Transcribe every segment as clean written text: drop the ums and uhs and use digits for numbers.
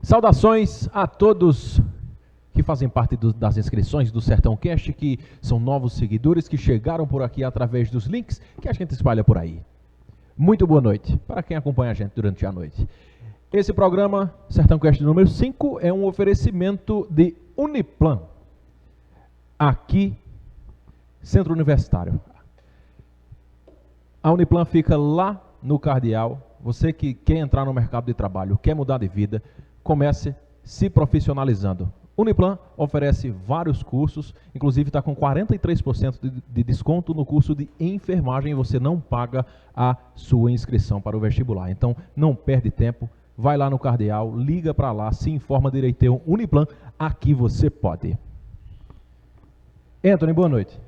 Saudações a todos que fazem parte das inscrições do Sertão Cast, que são novos seguidores que chegaram por aqui através dos links que a gente espalha por aí. Muito boa noite para quem acompanha a gente durante a noite. Esse programa, Sertão Cast número 5, é um oferecimento de Uniplan, aqui, Centro Universitário. A Uniplan fica lá no Cardeal. Você que quer entrar no mercado de trabalho, quer mudar de vida, comece se profissionalizando. Uniplan oferece vários cursos, inclusive está com 43% de desconto no curso de enfermagem e você não paga a sua inscrição para o vestibular. Então, não perde tempo, vai lá no Cardeal, liga para lá, se informa direitinho. Uniplan, aqui você pode. Anthony, boa noite.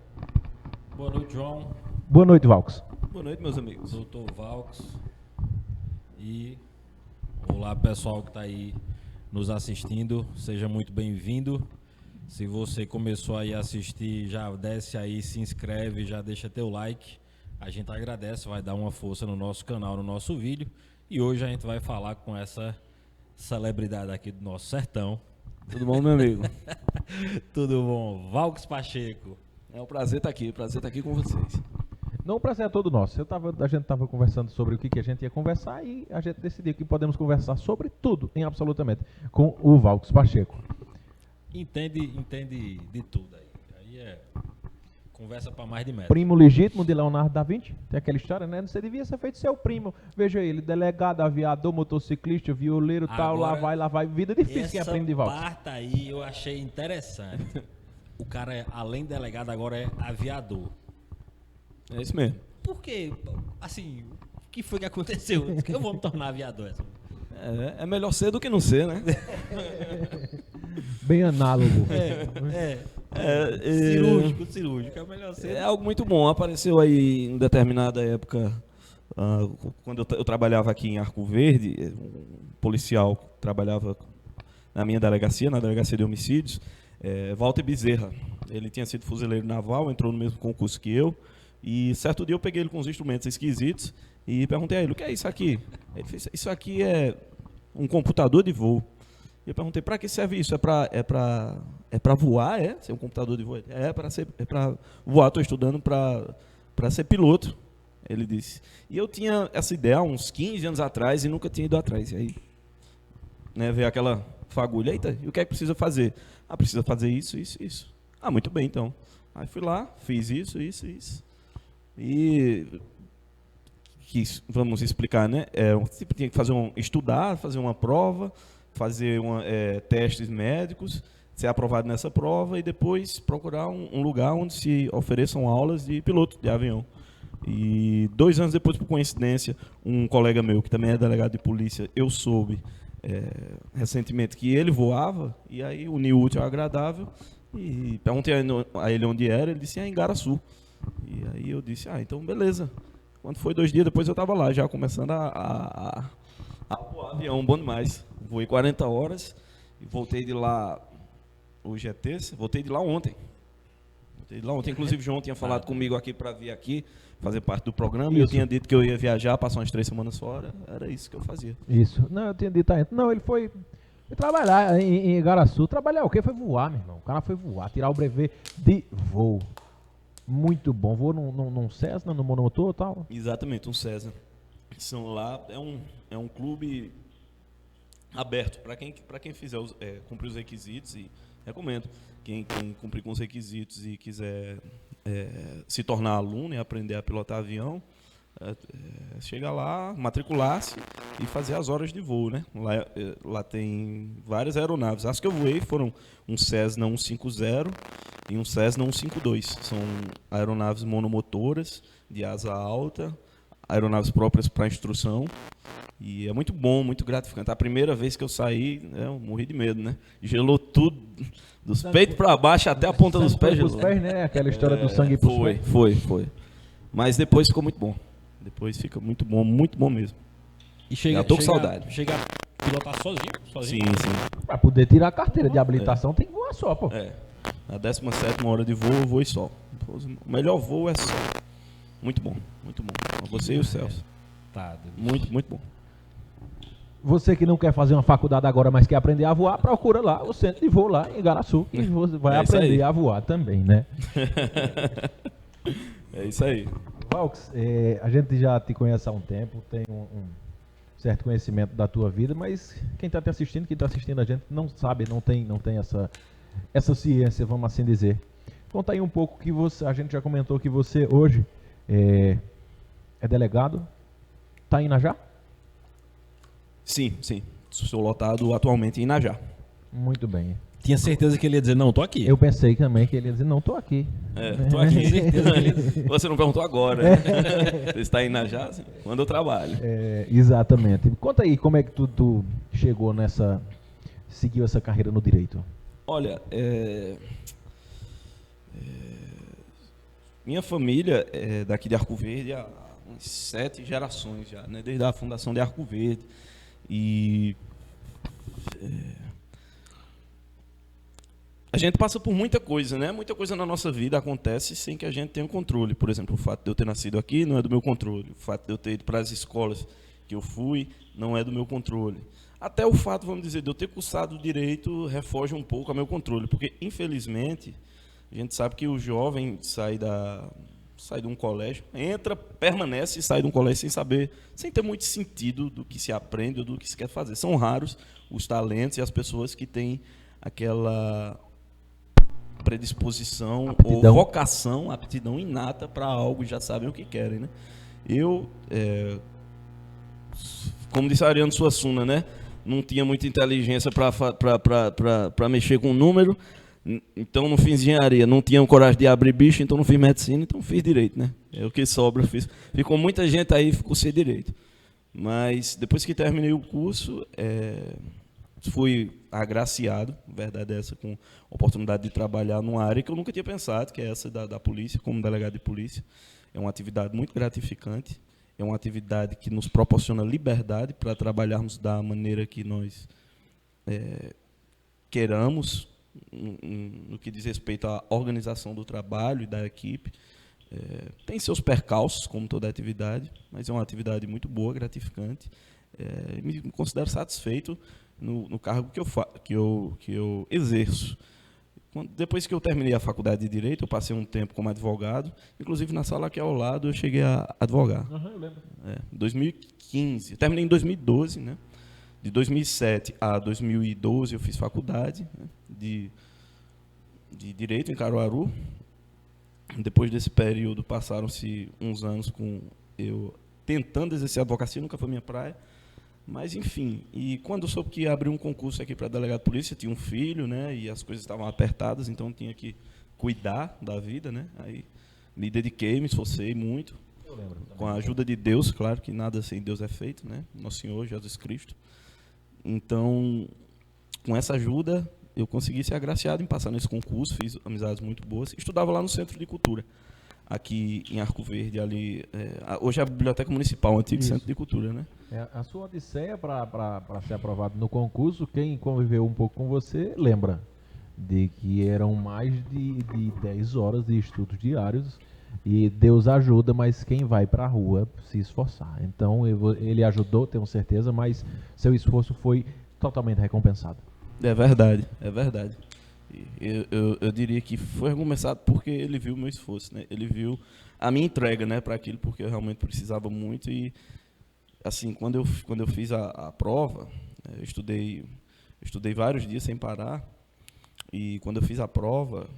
Boa noite, João. Boa noite, Valks. Boa noite, meus amigos. Doutor Valks. E olá, pessoal que está aí nos assistindo, seja muito bem-vindo. Se você começou aí a assistir, já desce aí, se inscreve, já deixa teu like. A gente agradece, vai dar uma força no nosso canal, no nosso vídeo. E hoje a gente vai falar com essa celebridade aqui do nosso sertão. Tudo bom, meu amigo? Tudo bom? Valks Pacheco. É um prazer estar aqui com vocês. Não, o prazer é todo nosso. A gente estava conversando sobre o que a gente ia conversar e a gente decidiu que podemos conversar sobre tudo, absolutamente, com o Valks Pacheco. Entende de tudo aí. Aí é conversa para mais de metro. Primo legítimo de Leonardo da Vinci. Tem aquela história, né? Você devia ser feito seu primo. Veja ele, delegado, aviador, motociclista, violeiro, tal, lá vai. Vida difícil quem é primo de Valks. Essa parte aí eu achei interessante. O cara, além de delegado, agora é aviador. É isso mesmo. Por quê? Assim, o que foi que aconteceu? Eu vou me tornar aviador. É melhor ser do que não ser, né? Bem análogo. Cirúrgico, é melhor ser. É algo muito bom. Apareceu aí em determinada época, quando eu trabalhava aqui em Arco Verde, um policial trabalhava na minha delegacia, na delegacia de homicídios, Walter Bezerra. Ele tinha sido fuzileiro naval, entrou no mesmo concurso que eu. E certo dia eu peguei ele com uns instrumentos esquisitos e perguntei a ele, o que é isso aqui? Ele fez, isso aqui é um computador de voo. E eu perguntei, para que serve isso? É para voar, é? Ser um computador de voo? É para voar, estou estudando para ser piloto, ele disse. E eu tinha essa ideia há uns 15 anos atrás e nunca tinha ido atrás. E aí, né, veio aquela fagulha, eita, e o que é que precisa fazer? Precisa fazer isso. Muito bem, então. Aí fui lá, fiz isso. E vamos explicar, né? Tinha que estudar, fazer uma prova, fazer testes médicos, ser aprovado nessa prova e depois procurar um lugar onde se ofereçam aulas de piloto de avião. E 2 anos depois, por coincidência, um colega meu, que também é delegado de polícia, eu soube recentemente que ele voava, e aí uniu o útil ao agradável, e perguntei a ele onde era, ele disse, em Igaraçu. E aí eu disse, então beleza. Quando foi 2 dias depois eu estava lá, já começando a voar avião, bom demais. Voei 40 horas e voltei de lá, hoje é terça, voltei de lá ontem. Inclusive o João tinha falado comigo aqui para vir aqui, fazer parte do programa, isso. E eu tinha dito que eu ia viajar, passar umas 3 semanas fora, era isso que eu fazia. Isso, não, eu tinha dito ainda. Não, ele foi trabalhar em Igaraçu. Trabalhar o quê? Foi voar, meu irmão. O cara foi voar, tirar o brevet de voo. Muito bom. Vou num Cessna, no monomotor e tal? Exatamente, um Cessna. São lá, é um clube aberto para quem fizer cumprir os requisitos, e recomendo. Quem cumprir com os requisitos e quiser se tornar aluno e aprender a pilotar avião, chega lá, matricular-se e fazer as horas de voo, né? Lá tem várias aeronaves. As que eu voei foram um Cessna 150 e um Cessna 152. São aeronaves monomotoras, de asa alta, aeronaves próprias para instrução. E é muito bom, muito gratificante. A primeira vez que eu saí, eu morri de medo, né? Gelou tudo, dos peitos para baixo até a ponta dos pés. Os pés, né? Aquela história do sangue pros pés. Foi. Mas depois ficou muito bom. Depois fica muito bom mesmo. E já tô com saudade. Chega a pilotar sozinho? Sim. Pra poder tirar a carteira de habilitação tem que voar só, pô. A 17ª hora de voo, eu vou e só. O melhor voo é só. Muito bom. Você e o Celso. Tá. Muito bom. Você que não quer fazer uma faculdade agora, mas quer aprender a voar, procura lá o centro de voo lá em Igaraçu, que você vai aprender a voar também, né? É isso aí. Valks, a gente já te conhece há um tempo, tem um certo conhecimento da tua vida, mas quem está assistindo a gente não sabe, não tem essa ciência, vamos assim dizer. Conta aí um pouco que a gente já comentou que você hoje é delegado, está em Inajá? Sim. Sou lotado atualmente em Inajá. Muito bem. Tinha certeza que ele ia dizer, não, tô aqui. Eu pensei também que ele ia dizer, não, estou aqui. Tô aqui, certeza. Você não perguntou agora, né? Você está em Inajá? Quando eu trabalho. Exatamente. Conta aí, como é que tu chegou seguiu essa carreira no direito? Olha, minha família é daqui de Arco Verde há umas 7 gerações já, né? Desde a fundação de Arco Verde. E a gente passa por muita coisa, né? Muita coisa na nossa vida acontece sem que a gente tenha controle. Por exemplo, o fato de eu ter nascido aqui não é do meu controle. O fato de eu ter ido para as escolas que eu fui não é do meu controle. Até o fato, vamos dizer, de eu ter cursado direito refoge um pouco ao meu controle, porque, infelizmente, a gente sabe que o jovem sai de um colégio, permanece e sai de um colégio sem ter muito sentido do que se aprende ou do que se quer fazer. São raros os talentos e as pessoas que têm aquela predisposição aptidão. ou vocação, aptidão inata para algo e já sabem o que querem, né? Eu, como disse Ariano Suassuna, né? Não tinha muita inteligência para mexer com o número, então não fiz engenharia, não tinha coragem de abrir bicho, então não fiz medicina, então fiz direito, né? É o que sobra, fiz. Ficou muita gente aí, ficou sem direito. Mas depois que terminei o curso, fui agraciado, verdade é essa, com a oportunidade de trabalhar numa área que eu nunca tinha pensado, que é essa da polícia, como delegado de polícia. É uma atividade muito gratificante, é uma atividade que nos proporciona liberdade para trabalharmos da maneira que nós queiramos, no que diz respeito à organização do trabalho e da equipe. Tem seus percalços, como toda atividade, mas é uma atividade muito boa, gratificante. Me considero satisfeito no cargo que eu exerço. Depois que eu terminei a faculdade de Direito, eu passei um tempo como advogado, inclusive na sala aqui ao lado eu cheguei a advogar. Eu lembro. 2015, eu terminei em 2012, né? De 2007 a 2012 eu fiz faculdade, né, de Direito em Caruaru. Depois desse período passaram-se uns anos com eu tentando exercer a advocacia, nunca foi minha praia. Mas, enfim, e quando eu soube que ia abrir um concurso aqui para delegado de polícia, tinha um filho, né, e as coisas estavam apertadas, então eu tinha que cuidar da vida, né, aí me dediquei, me esforcei muito, com a ajuda de Deus, claro que nada sem Deus é feito, né, Nosso Senhor Jesus Cristo. Então, com essa ajuda, eu consegui ser agraciado em passar nesse concurso, fiz amizades muito boas, estudava lá no Centro de Cultura, aqui em Arco Verde, ali, hoje é a Biblioteca Municipal, o antigo Centro de Cultura, né? A sua odisseia para ser aprovado no concurso, quem conviveu um pouco com você lembra de que eram mais de 10 horas de estudos diários e Deus ajuda, mas quem vai para a rua se esforçar. Então ele ajudou, tenho certeza, mas seu esforço foi totalmente recompensado. É verdade, é verdade. Eu diria que foi recompensado porque ele viu o meu esforço, né? Ele viu a minha entrega, né, para aquilo, porque eu realmente precisava muito. E assim, quando eu fiz a prova, eu estudei vários dias sem parar, e quando eu fiz a prova,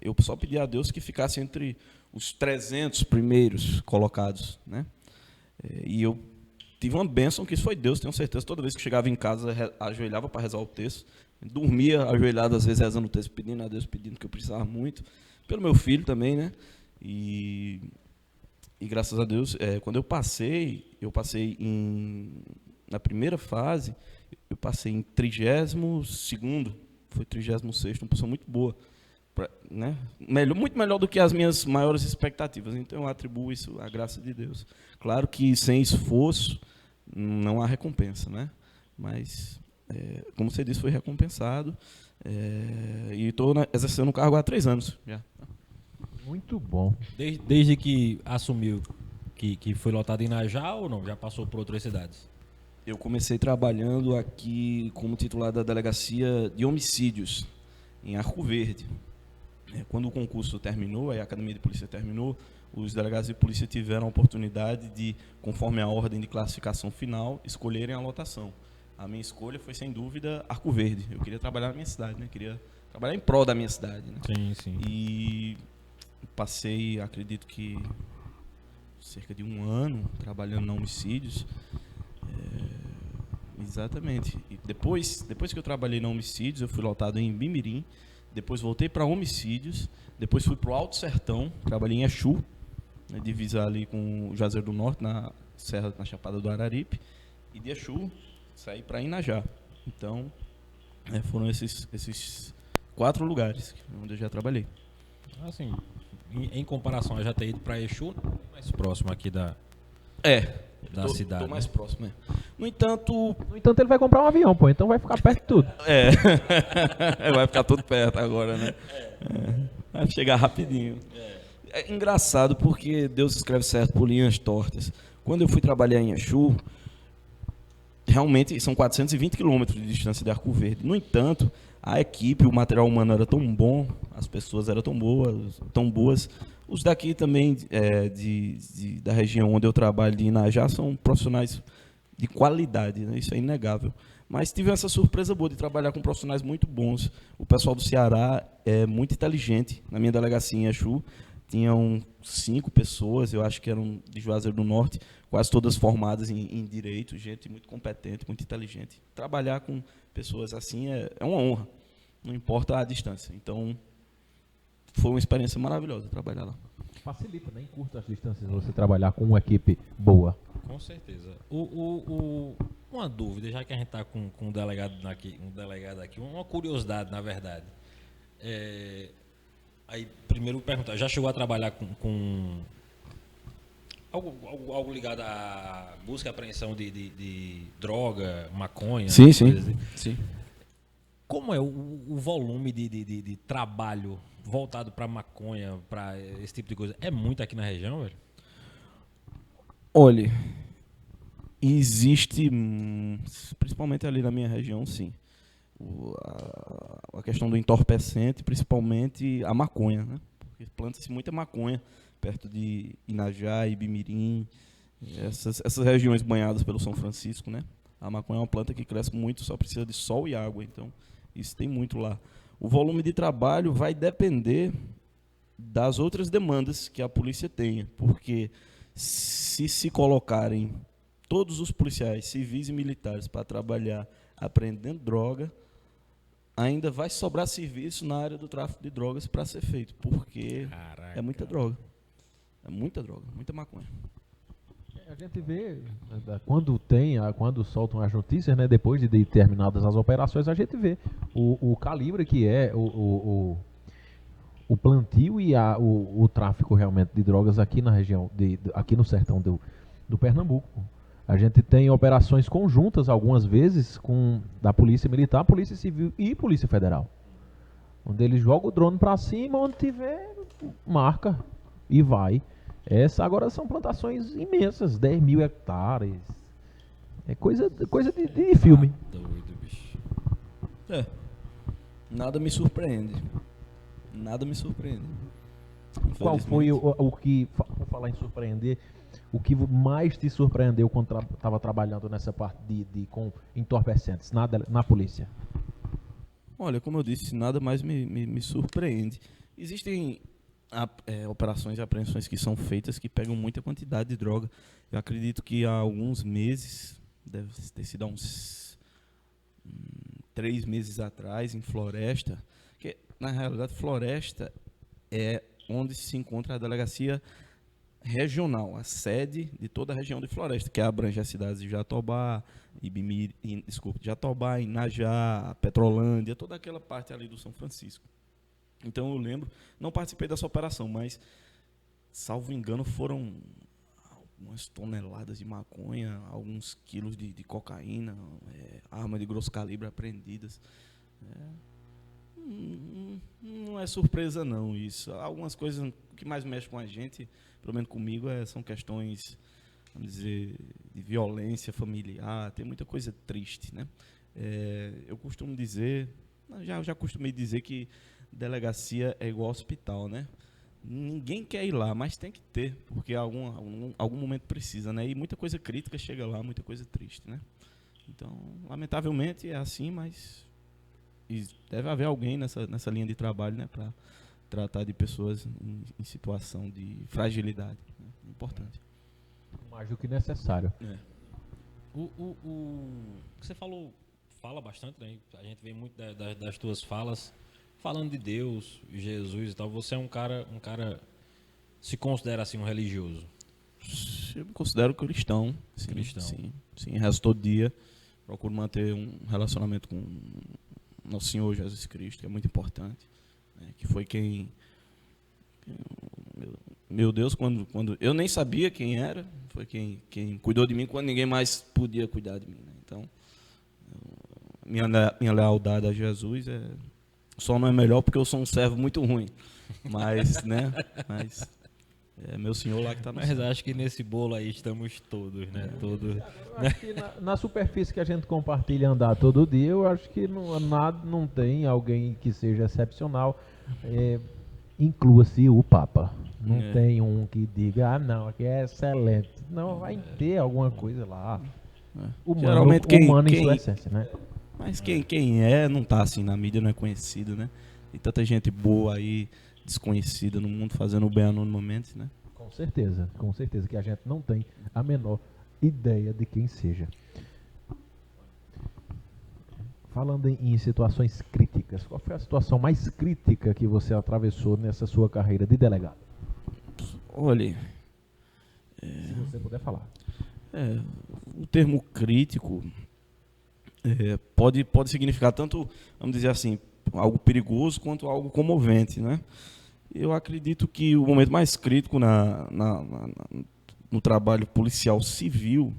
eu só pedi a Deus que ficasse entre os 300 primeiros colocados, né? E eu tive uma bênção, que isso foi Deus, tenho certeza. Toda vez que chegava em casa, ajoelhava para rezar o texto, dormia ajoelhado, às vezes rezando o texto, pedindo a Deus, pedindo que eu precisava muito, pelo meu filho também, né? E graças a Deus, quando eu passei na primeira fase, eu passei em 32º, foi 36º, uma posição muito boa, né? Muito melhor do que as minhas maiores expectativas, então eu atribuo isso à graça de Deus. Claro que sem esforço não há recompensa, né? Mas, como você disse, foi recompensado, e estou exercendo o cargo há 3 anos já. Muito bom. Desde que assumiu que foi lotado em Inajá ou não? Já passou por outras cidades? Eu comecei trabalhando aqui como titular da Delegacia de Homicídios, em Arco Verde. Quando o concurso terminou, a Academia de Polícia terminou, os delegados de polícia tiveram a oportunidade de, conforme a ordem de classificação final, escolherem a lotação. A minha escolha foi, sem dúvida, Arco Verde. Eu queria trabalhar na minha cidade, né? Queria trabalhar em prol da minha cidade, né? Sim, sim. E passei, acredito que, cerca de 1 ano trabalhando na Homicídios. Exatamente. E depois que eu trabalhei na Homicídios, eu fui lotado em Bimirim, depois voltei para Homicídios, depois fui para o Alto Sertão, trabalhei em Exu, né, divisa ali com o Juazeiro do Norte, na Serra, na Chapada do Araripe, e de Exu saí para Inajá. Então, foram esses 4 lugares onde eu já trabalhei. Assim, em comparação a já ter ido para Exu, mais próximo aqui da cidade. Tô mais próximo, é. No entanto, ele vai comprar um avião, pô, então vai ficar perto de tudo. vai ficar tudo perto agora, né? Vai chegar rapidinho. É engraçado porque Deus escreve certo por linhas tortas. Quando eu fui trabalhar em Exu, realmente são 420 quilômetros de distância de Arco Verde. No entanto, a equipe, o material humano era tão bom, as pessoas eram tão boas. Os daqui também, da região onde eu trabalho, de Inajá, são profissionais de qualidade, né? Isso é inegável. Mas tive essa surpresa boa de trabalhar com profissionais muito bons. O pessoal do Ceará é muito inteligente. Na minha delegacia em Exu, tinham 5 pessoas, eu acho que eram de Juazeiro do Norte, quase todas formadas em direito, gente muito competente, muito inteligente. Trabalhar com pessoas assim é uma honra, não importa a distância. Então, foi uma experiência maravilhosa trabalhar lá. Facilita, né? Encurta as distâncias você trabalhar com uma equipe boa. Com certeza. Uma dúvida, já que a gente está com um delegado aqui, uma curiosidade, na verdade. Aí, primeiro perguntar, já chegou a trabalhar com algo ligado à busca e apreensão de droga, maconha? Sim. Como é o volume de trabalho voltado para maconha, para esse tipo de coisa? É muito aqui na região, velho? Olha, existe, principalmente ali na minha região, sim. A questão do entorpecente, principalmente a maconha, né? Porque planta-se muita maconha perto de Inajá, Ibimirim, essas regiões banhadas pelo São Francisco, né? A maconha é uma planta que cresce muito, só precisa de sol e água, então isso tem muito lá. O volume de trabalho vai depender das outras demandas que a polícia tenha, porque se colocarem todos os policiais civis e militares para trabalhar apreendendo droga, ainda vai sobrar serviço na área do tráfico de drogas para ser feito, porque é muita droga. É muita droga, muita maconha. A gente vê, quando soltam as notícias, né, depois de terminadas as operações, a gente vê o calibre que é o plantio e o tráfico realmente de drogas aqui na região, aqui no sertão do Pernambuco. A gente tem operações conjuntas, algumas vezes, da Polícia Militar, Polícia Civil e Polícia Federal. Onde eles jogam o drone para cima, onde tiver, marca e vai. Agora são plantações imensas, 10 mil hectares. É coisa de filme. Doido, bicho. Nada me surpreende. Qual foi o que, por falar em surpreender, o que mais te surpreendeu quando estava trabalhando nessa parte com entorpecentes na polícia? Olha, como eu disse, nada mais me surpreende. Existem operações e apreensões que são feitas que pegam muita quantidade de droga. Eu acredito que há alguns meses, deve ter sido há uns 3 meses atrás, em Floresta, que na realidade Floresta é onde se encontra a delegacia regional, a sede de toda a região de Floresta, que abrange as cidades de Jatobá, Jatobá, Inajá, Petrolândia, toda aquela parte ali do São Francisco. Então eu lembro, não participei dessa operação, mas, salvo engano, foram algumas toneladas de maconha, alguns quilos de cocaína, arma de grosso calibre apreendidas. Não é surpresa não isso. Algumas coisas que mais mexem com a gente, pelo menos comigo, são questões vamos dizer, de violência familiar, tem muita coisa triste, né? Eu costumo dizer, já costumei dizer que delegacia é igual hospital, né? Ninguém quer ir lá, mas tem que ter, porque algum momento precisa, né? E muita coisa crítica chega lá, muita coisa triste, né? Então, lamentavelmente é assim, mas deve haver alguém nessa linha de trabalho, né, para tratar de pessoas em situação de fragilidade, né? Importante. Mais do que necessário. O que você fala bastante, né? A gente vê muito das tuas falas falando de Deus, Jesus e tal. Você é um cara se considera assim um religioso? Eu me considero cristão. Sim, cristão. Sim, resto todo dia procuro manter um relacionamento com nosso Senhor Jesus Cristo, que é muito importante, né? Que foi meu Deus, quando eu nem sabia quem era, foi quem cuidou de mim quando ninguém mais podia cuidar de mim, né? Então, minha lealdade a Jesus só não é melhor porque eu sou um servo muito ruim, mas, né? Mas é meu Senhor lá que está no céu. Mas acho que nesse bolo aí estamos todos, né? Todos. Eu acho que na superfície que a gente compartilha andar todo dia, eu acho que não tem alguém que seja excepcional. Inclua-se o Papa. Não tem um que diga, não, aqui é excelente. Não, vai ter alguma coisa lá. Geralmente humano em sua essência, né? Mas quem não está assim na mídia, não é conhecido, né? Tem tanta gente boa aí, desconhecida no mundo, fazendo o bem anonimamente, né? Com certeza que a gente não tem a menor ideia de quem seja. Falando em situações críticas, qual foi a situação mais crítica que você atravessou nessa sua carreira de delegado? Olha, se você puder falar. O termo crítico pode significar tanto, vamos dizer assim, algo perigoso quanto algo comovente, né? Eu acredito que o momento mais crítico no trabalho policial civil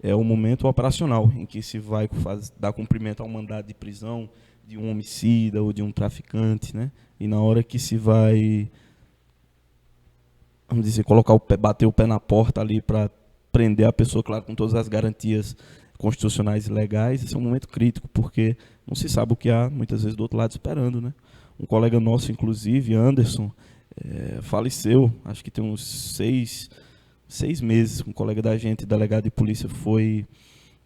é o momento operacional, em que se vai dar cumprimento ao mandado de prisão de um homicida ou de um traficante, né? E na hora que se vai, vamos dizer, bater o pé na porta ali para prender a pessoa, claro, com todas as garantias constitucionais e legais, esse é um momento crítico, porque não se sabe o que há, muitas vezes, do outro lado esperando, né? Um colega nosso, inclusive, Anderson, faleceu, acho que tem uns 6 meses, um colega da gente, delegado de polícia, foi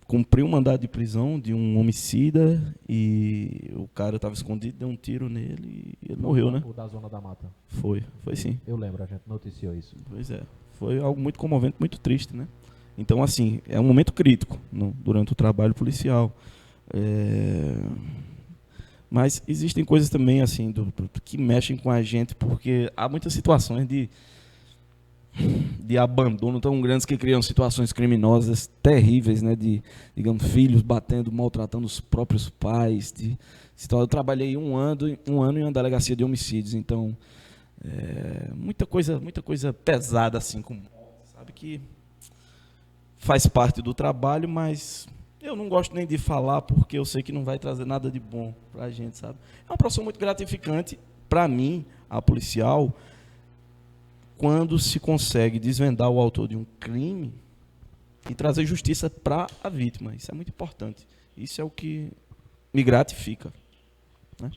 cumprir um mandado de prisão de um homicida e o cara estava escondido, deu um tiro nele e ele morreu, né? O da Zona da Mata. Foi sim. Eu lembro, a gente noticiou isso. Pois é, foi algo muito comovente, muito triste, né? Então, assim, é um momento crítico durante o trabalho policial. Mas existem coisas também, assim, que mexem com a gente, porque há muitas situações de abandono tão grandes que criam situações criminosas terríveis, né? De, digamos, filhos batendo, maltratando os próprios pais. Eu trabalhei um ano em uma delegacia de homicídios, então muita coisa pesada, assim, sabe, que faz parte do trabalho, mas eu não gosto nem de falar porque eu sei que não vai trazer nada de bom para a gente, sabe? É uma profissão muito gratificante para mim, a policial, quando se consegue desvendar o autor de um crime e trazer justiça para a vítima. Isso é muito importante. Isso é o que me gratifica, né?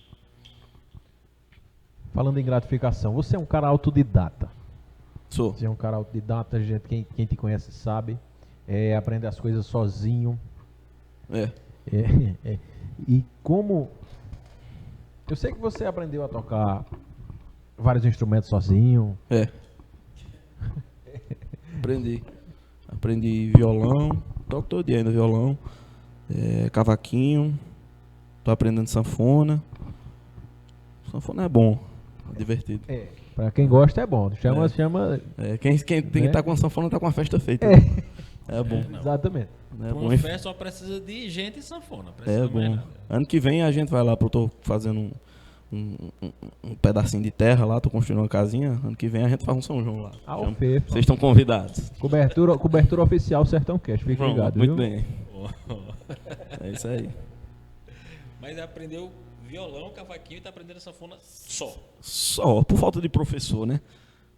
Falando em gratificação, você é um cara autodidata. Sou. Você é um cara autodidata, gente, quem te conhece sabe. Aprende as coisas sozinho. E como... Eu sei que você aprendeu a tocar vários instrumentos sozinho. Aprendi violão, toco todo dia ainda violão, cavaquinho, tô aprendendo sanfona. Sanfona é bom, é divertido. Pra quem gosta é bom, chama... Quem tem que estar com a sanfona tá com a festa feita. É bom. Exatamente. Uma festa só precisa de gente e sanfona. Bom. Ano que vem a gente vai lá, eu tô fazendo um pedacinho de terra lá, tô construindo uma casinha. Ano que vem a gente faz um São João lá. Vocês estão convidados. Cobertura oficial Sertão Cast, fique ligado. Muito bem. É isso aí. Mas aprendeu violão, cavaquinho e tá aprendendo sanfona só? Só, por falta de professor, né?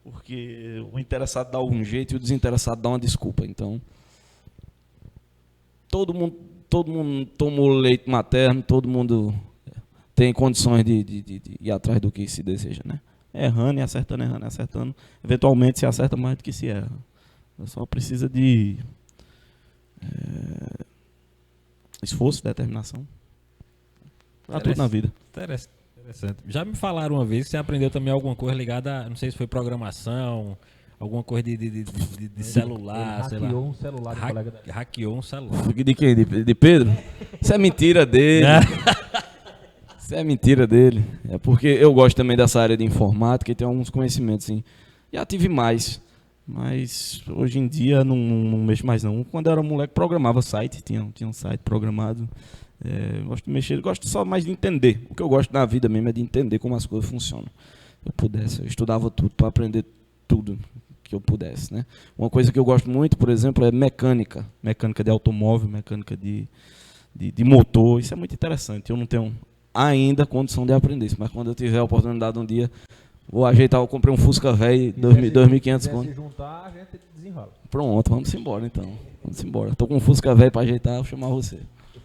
porque o interessado dá um jeito e o desinteressado dá uma desculpa. Então, todo mundo tomou leite materno, todo mundo tem condições de ir atrás do que se deseja, né? Errando e acertando, errando e acertando. Eventualmente se acerta mais do que se erra. Só precisa de esforço, determinação. Pra tudo na vida. Interessante. Já me falaram uma vez que você aprendeu também alguma coisa ligada a, não sei se foi programação, alguma coisa de celular, sei lá. Hackeou um celular de um colega dele. Hackeou um celular. De quem? De Pedro? Isso é mentira dele. Isso é mentira dele. É porque eu gosto também dessa área de informática e tenho alguns conhecimentos, sim. Já tive mais, mas hoje em dia não mexo mais não. Quando eu era moleque, programava site, tinha um site programado. Gosto de mexer, gosto só mais de entender. O que eu gosto na vida mesmo é de entender como as coisas funcionam. Eu estudava tudo para aprender tudo que eu pudesse, né? Uma coisa que eu gosto muito, por exemplo, é mecânica de automóvel, mecânica de motor. Isso é muito interessante. Eu não tenho ainda condição de aprender isso, mas quando eu tiver a oportunidade um dia, vou ajeitar. Eu comprei um Fusca velho, 2.500 conto. Se juntar, a gente desenrola. Pronto, vamos embora então. Vamos embora. Tô com um Fusca velho para ajeitar, vou chamar você. Eu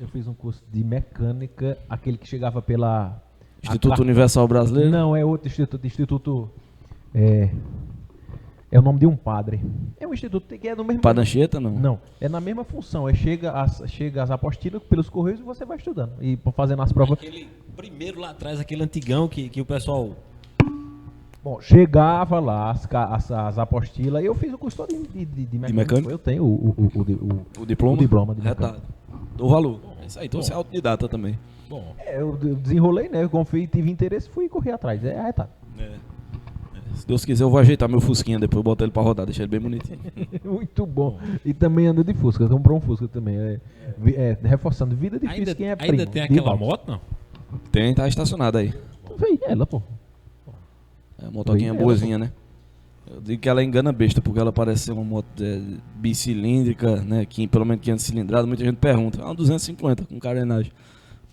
fiz um curso de mecânica, aquele que chegava pela Instituto Universal Brasileiro? Não, é outro instituto. É o nome de um padre. É um instituto que é no mesmo. Padre Anchieta, não? Não, é na mesma função. Chega as apostilas pelos correios e você vai estudando e fazendo as provas. Aquele primeiro lá atrás, aquele antigão que o pessoal. Bom, chegava lá as apostilas e eu fiz o curso todo de mecânica. Eu tenho o diploma? O diploma de mecânica. Retado. Dou valor. É isso aí, então você é autodidata também. Bom. Eu desenrolei, né? Eu confiei, tive interesse, fui correr atrás. É arretado. Se Deus quiser, eu vou ajeitar meu Fusquinha depois, eu boto ele pra rodar, deixar ele bem bonitinho. Muito bom. E também anda de Fusca, comprou um Fusca também. Reforçando, vida difícil quem é primo. Ainda tem aquela moto, não? Tem, tá estacionada aí. Vem ela, pô. É uma motoquinha boazinha, né? Eu digo que ela engana besta, porque ela parece ser uma moto bicilíndrica, né? Pelo menos 500 cilindradas. Muita gente pergunta, 250 com carenagem.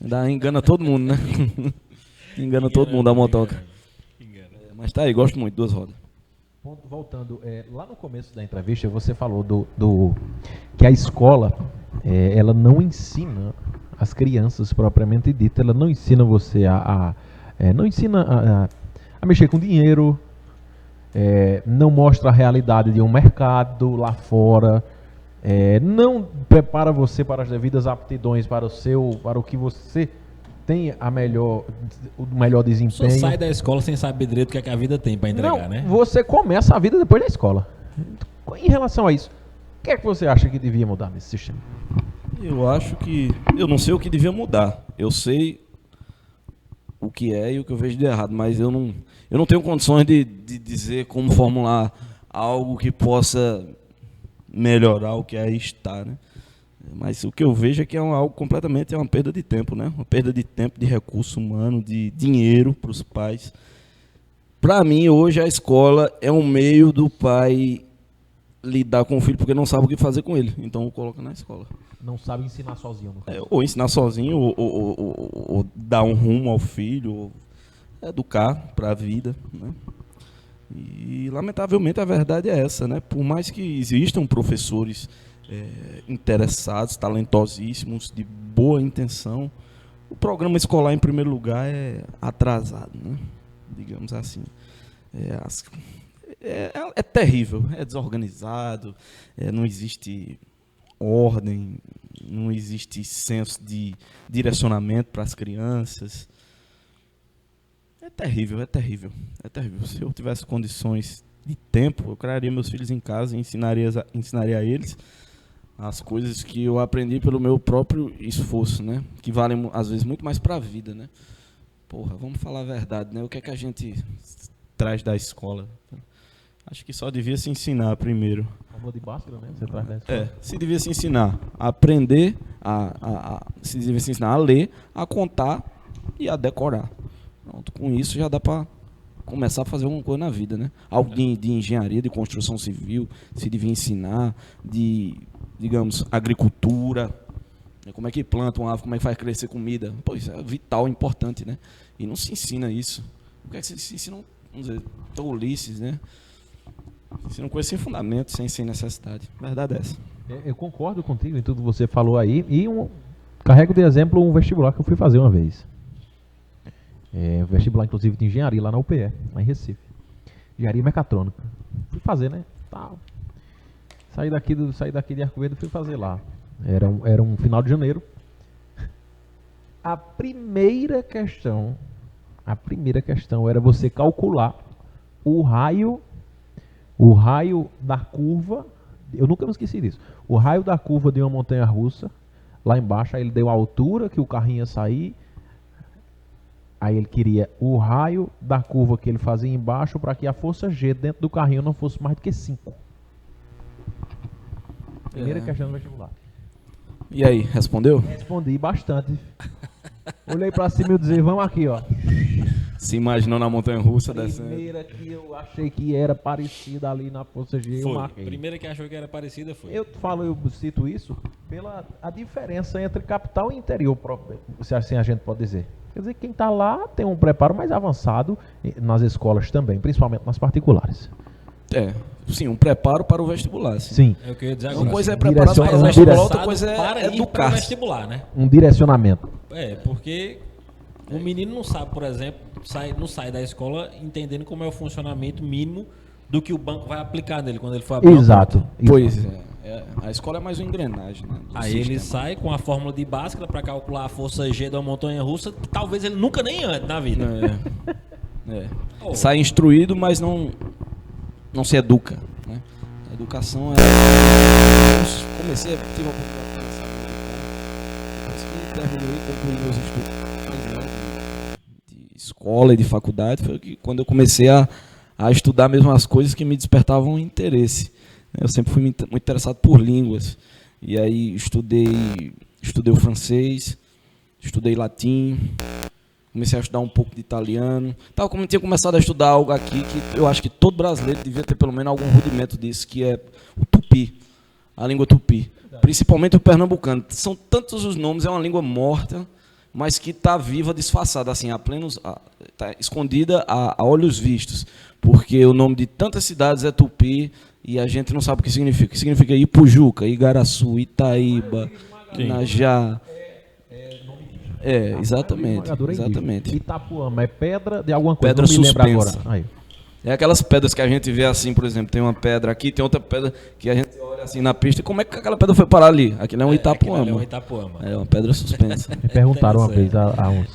Ainda engana todo mundo, né? Engana todo mundo a motoca. Mas tá aí, gosto muito, 2 rodas. Voltando, lá no começo da entrevista você falou que a escola, ela não ensina as crianças propriamente dita, ela não ensina você não ensina a mexer com dinheiro, não mostra a realidade de um mercado lá fora, não prepara você para as devidas aptidões para o que você tem o melhor desempenho. Só sai da escola sem saber direito o que, é que a vida tem para entregar, não, né? Você começa a vida depois da escola. Em relação a isso, o que é que você acha que devia mudar nesse sistema? Eu não sei o que devia mudar. Eu sei o que é e o que eu vejo de errado, mas eu não tenho condições de dizer como formular algo que possa melhorar o que aí está, né? Mas o que eu vejo é que é algo completamente uma perda de tempo, né? Uma perda de tempo, de recurso humano, de dinheiro para os pais. Para mim, hoje, a escola é um meio do pai lidar com o filho porque não sabe o que fazer com ele. Então, coloca na escola. Não sabe ensinar sozinho, no caso. Ou ensinar sozinho, ou dar um rumo ao filho, ou educar para a vida, né? E, lamentavelmente, a verdade é essa, né? Por mais que existam professores interessados, talentosíssimos, de boa intenção, o programa escolar, em primeiro lugar, é atrasado, né? Digamos assim. É terrível, é desorganizado, não existe ordem, não existe senso de direcionamento para as crianças. É terrível, é terrível, é terrível. Se eu tivesse condições de tempo, eu criaria meus filhos em casa e ensinaria a eles as coisas que eu aprendi pelo meu próprio esforço, né? Que valem, às vezes, muito mais para a vida, né? Porra, vamos falar a verdade, né? O que é que a gente traz da escola? Acho que só devia se ensinar primeiro. Amor de Bhaskara, né? Você traz da escola. Se devia se ensinar a aprender, se devia se ensinar a ler, a contar e a decorar. Pronto, com isso já dá para começar a fazer alguma coisa na vida, né? Algo de engenharia, de construção civil, se devia ensinar, digamos, agricultura, né? Como é que planta uma árvore, como é que faz crescer comida. Pô, isso é vital, importante, né? E não se ensina isso. O que é que se ensina? vamos dizer, tolices, né? Ensinam coisas sem fundamento, sem necessidade. A verdade é essa. Eu concordo contigo em tudo que você falou aí. E carrego de exemplo um vestibular que eu fui fazer uma vez. Vestibular, inclusive, de engenharia lá na UPE, lá em Recife. Engenharia mecatrônica. Fui fazer, né? Tal. Saí daqui de Arco Verde e fui fazer lá. Era um final de janeiro. A primeira questão era você calcular o raio da curva. Eu nunca me esqueci disso. O raio da curva de uma montanha-russa, lá embaixo, aí ele deu a altura que o carrinho ia sair. Aí ele queria o raio da curva que ele fazia embaixo para que a força G dentro do carrinho não fosse mais do que 5. Primeira questão do vestibular. E aí, respondeu? Respondi bastante. Olhei pra cima e disse, vamos aqui, ó. Se imaginou na montanha-russa descendo. Primeira que eu achei que era parecida ali na força G, eu Foi. marquei. Primeira que achou que era parecida foi. Eu cito isso pela a diferença entre capital e interior, se assim a gente pode dizer. Quer dizer, quem está lá tem um preparo mais avançado nas escolas também, principalmente nas particulares. Sim, um preparo para o vestibular. Sim. É o que eu ia dizer Uma agora. coisa é assim. preparar para o vestibular, outra coisa Para é ir para o educar. vestibular, né? Um direcionamento. Porque o menino não sabe, por exemplo, não sai da escola entendendo como é o funcionamento mínimo do que o banco vai aplicar nele quando ele for abrir. Exato. Pois a escola é mais uma engrenagem, né, do Aí sistema. ele sai com a fórmula de Bhaskara para calcular a força G da montanha-russa, que talvez ele nunca nem ande na vida. Sai instruído, mas não se educa, né? A educação eu comecei a ter uma oportunidade depois que terminei e concluí meus estudos de escola e de faculdade, foi que quando eu comecei a estudar mesmo as coisas que me despertavam interesse. Eu sempre fui muito interessado por línguas. E aí estudei o francês, estudei latim, comecei a estudar um pouco de italiano. Tinha começado a estudar algo aqui que eu acho que todo brasileiro devia ter pelo menos algum rudimento disso, que é o tupi, a língua tupi. Principalmente o pernambucano. São tantos os nomes, é uma língua morta, mas que está viva, disfarçada, assim, está escondida a olhos vistos. Porque o nome de tantas cidades é tupi e a gente não sabe o que significa. O que significa Ipujuca, Igaraçu, Itaíba, Inajá. Exatamente. Itapuama é pedra de alguma coisa, Pedra não me lembro suspensa. agora. Aí. É aquelas pedras que a gente vê assim, por exemplo, tem uma pedra aqui, tem outra pedra que a gente olha assim na pista. E como é que aquela pedra foi parar ali? Aquilo é um Itapuama. É um Itapuama. É uma pedra suspensa. Me perguntaram uma vez, há uns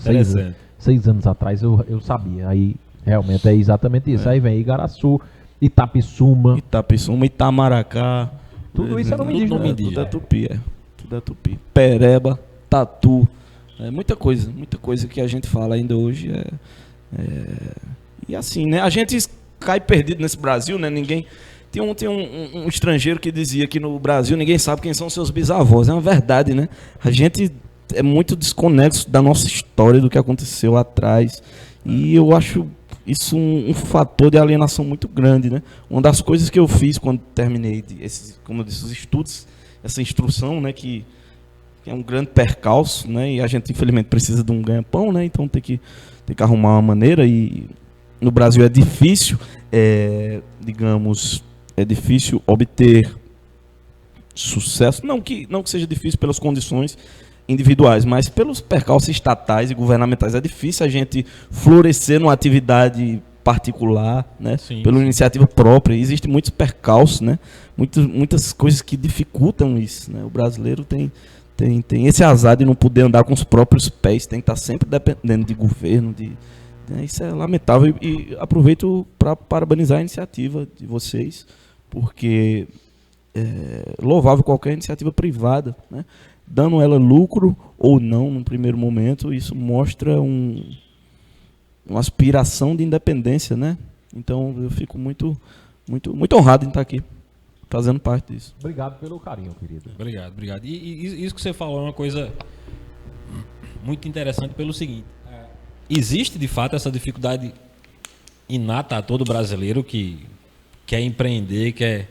6 anos atrás, eu sabia. Aí, realmente, é exatamente isso. Aí vem Igaraçu, Itapissuma. Itamaracá. Tudo isso é nome indígena. Tudo é tupi, Tudo é tupi. Pereba, Tatu. Muita coisa que a gente fala ainda hoje. E assim, né? A gente cai perdido nesse Brasil, né? Ninguém... Tem um estrangeiro que dizia que no Brasil ninguém sabe quem são seus bisavós. É uma verdade, né? A gente é muito desconexo da nossa história, do que aconteceu atrás. E eu acho isso um fator de alienação muito grande, né? Uma das coisas que eu fiz quando terminei como eu disse, os estudos, essa instrução, né? Que é um grande percalço, né? E a gente, infelizmente, precisa de um ganha-pão, né? Então tem que arrumar uma maneira. E no Brasil é difícil, é difícil obter sucesso. Não que seja difícil pelas condições individuais, mas pelos percalços estatais e governamentais. É difícil a gente florescer numa atividade particular, né? Pela iniciativa própria. Existem muitos percalços, né? Muitas coisas que dificultam isso, né? O brasileiro tem esse azar de não poder andar com os próprios pés, tem que estar sempre dependendo de governo, isso é lamentável. E aproveito para parabenizar a iniciativa de vocês, porque é louvável qualquer iniciativa privada, né? Dando ela lucro ou não no primeiro momento, isso mostra uma aspiração de independência, né? Então eu fico muito honrado em estar aqui, fazendo parte disso. Obrigado pelo carinho, querido. Obrigado. E isso que você falou é uma coisa muito interessante pelo seguinte: existe de fato essa dificuldade inata a todo brasileiro que quer empreender, quer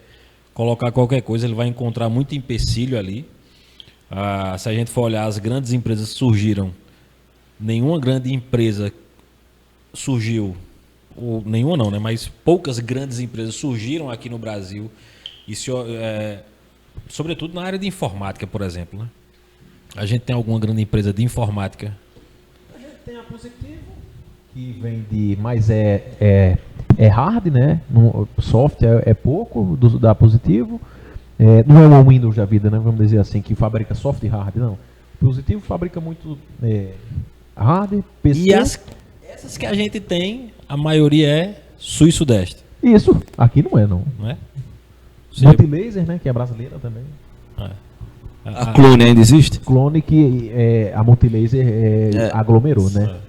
colocar qualquer coisa, ele vai encontrar muito empecilho ali. Se a gente for olhar, as grandes empresas surgiram, nenhuma grande empresa surgiu ou nenhuma não, né? Mas poucas grandes empresas surgiram aqui no Brasil, e sobretudo na área de informática, por exemplo, né? A gente tem alguma grande empresa de informática? A gente tem a Positivo, que vende, mas hard, né? Software é pouco da Positivo. Não é uma Windows da vida, né? Vamos dizer assim, que fabrica software e hard, não. Positivo fabrica muito hard, PC. E essas que a gente tem, a maioria é Sul e Sudeste. Isso, aqui não é, não. Não é? Multilaser, né? Que é brasileira também. A Clone ainda existe? Clone que a Multilaser aglomerou, né?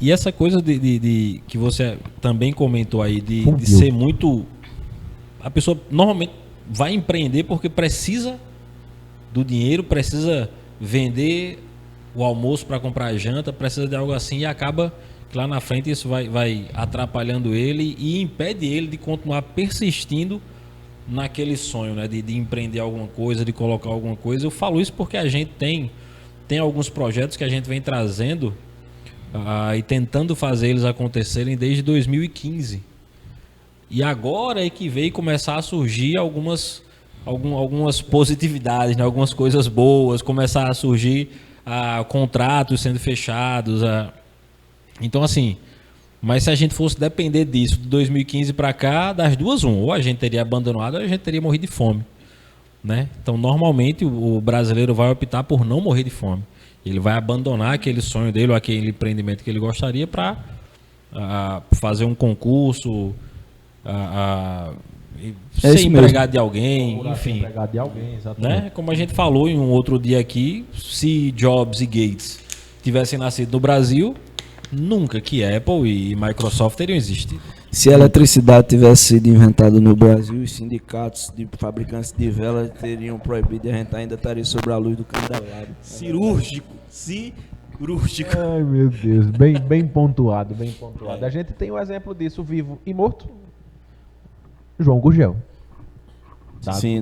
E essa coisa de que você também comentou aí, de Fundiu. ser muito... A pessoa normalmente vai empreender porque precisa do dinheiro, precisa vender o almoço para comprar a janta, precisa de algo assim, e acaba que lá na frente isso vai atrapalhando ele e impede ele de continuar persistindo naquele sonho, né, de empreender alguma coisa, de colocar alguma coisa. Eu falo isso porque a gente tem alguns projetos que a gente vem trazendo e tentando fazer eles acontecerem desde 2015. E agora é que veio começar a surgir algumas positividades, né, algumas coisas boas, começar a surgir contratos sendo fechados. Então, assim... Mas se a gente fosse depender disso de 2015 para cá, das duas, ou a gente teria abandonado ou a gente teria morrido de fome, né? Então, normalmente, o brasileiro vai optar por não morrer de fome. Ele vai abandonar aquele sonho dele ou aquele empreendimento que ele gostaria para fazer um concurso, ser empregado de alguém, enfim. Empregado de alguém, exatamente. Né? Como a gente falou em um outro dia aqui, se Jobs e Gates tivessem nascido no Brasil... Nunca que Apple e Microsoft teriam existido. Se a eletricidade tivesse sido inventada no Brasil, os sindicatos de fabricantes de velas teriam proibido e a gente ainda estaria sobre a luz do candelabro. Cirúrgico. Ai, meu Deus. Bem pontuado, bem pontuado. A gente tem um exemplo disso vivo e morto. João Gurgel.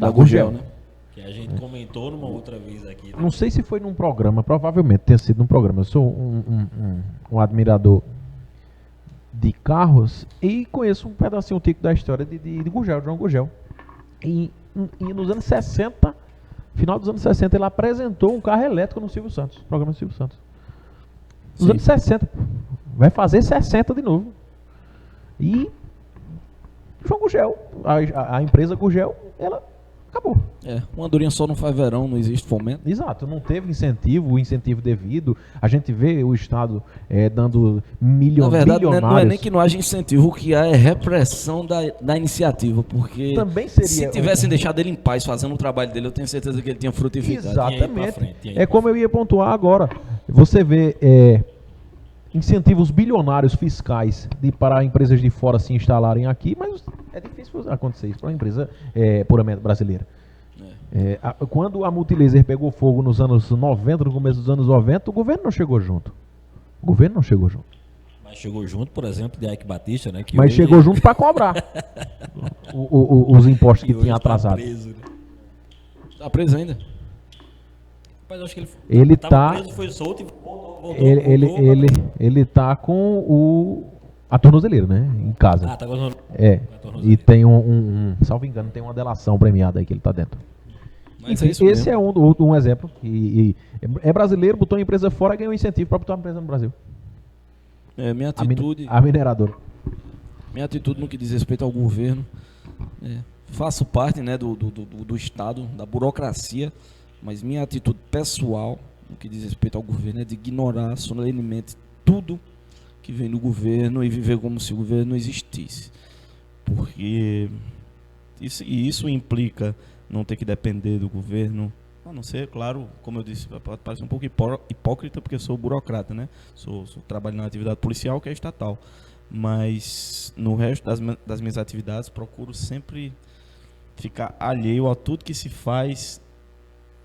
Da Gurgel, né? Que a gente comentou numa outra vez aqui. Né? Não sei se foi num programa, provavelmente tenha sido num programa. Eu sou um admirador de carros e conheço um pedacinho tico da história de Gurgel, João Gurgel. E nos anos 60, final dos anos 60, ele apresentou um carro elétrico no Silvio Santos, programa do Silvio Santos. Nos anos 60, vai fazer 60 de novo. E João Gurgel, a empresa Gurgel, ela acabou. Uma andorinha só não faz verão, não existe fomento. Exato, não teve incentivo, o incentivo devido. A gente vê o Estado dando milhões. Na verdade, não é nem que não haja incentivo, o que há é repressão da iniciativa, porque também seria, se tivessem deixado ele em paz fazendo o trabalho dele, eu tenho certeza que ele tinha frutificado. Exatamente. É como eu ia pontuar agora. Você vê incentivos bilionários fiscais para empresas de fora se instalarem aqui, mas é difícil acontecer isso para uma empresa puramente brasileira. Quando a Multilaser pegou fogo nos anos 90, no começo dos anos 90, o governo não chegou junto. Mas chegou junto, por exemplo, de Ike Batista, né? Que mas chegou junto para cobrar os impostos que tinha atrasado. Está preso ainda. Mas acho que ele tá preso, foi solto e voltou. Ele tá com a tornozeleira, né? Em casa. Tá com e tem salvo engano, tem uma delação premiada aí que ele tá dentro. Mas enfim, esse é um exemplo. É brasileiro, botou a empresa fora e ganhou incentivo para botar a empresa no Brasil. Minha atitude. A mineradora. Minha atitude no que diz respeito ao governo. Faço parte, né, do Estado, da burocracia, mas minha atitude pessoal no que diz respeito ao governo é de ignorar solenemente tudo que vem do governo e viver como se o governo não existisse. Porque isso implica não ter que depender do governo, a não ser, claro, como eu disse, pode parecer um pouco hipócrita porque eu sou burocrata, né? Trabalho na atividade policial, que é estatal. Mas no resto das minhas atividades procuro sempre ficar alheio a tudo que se faz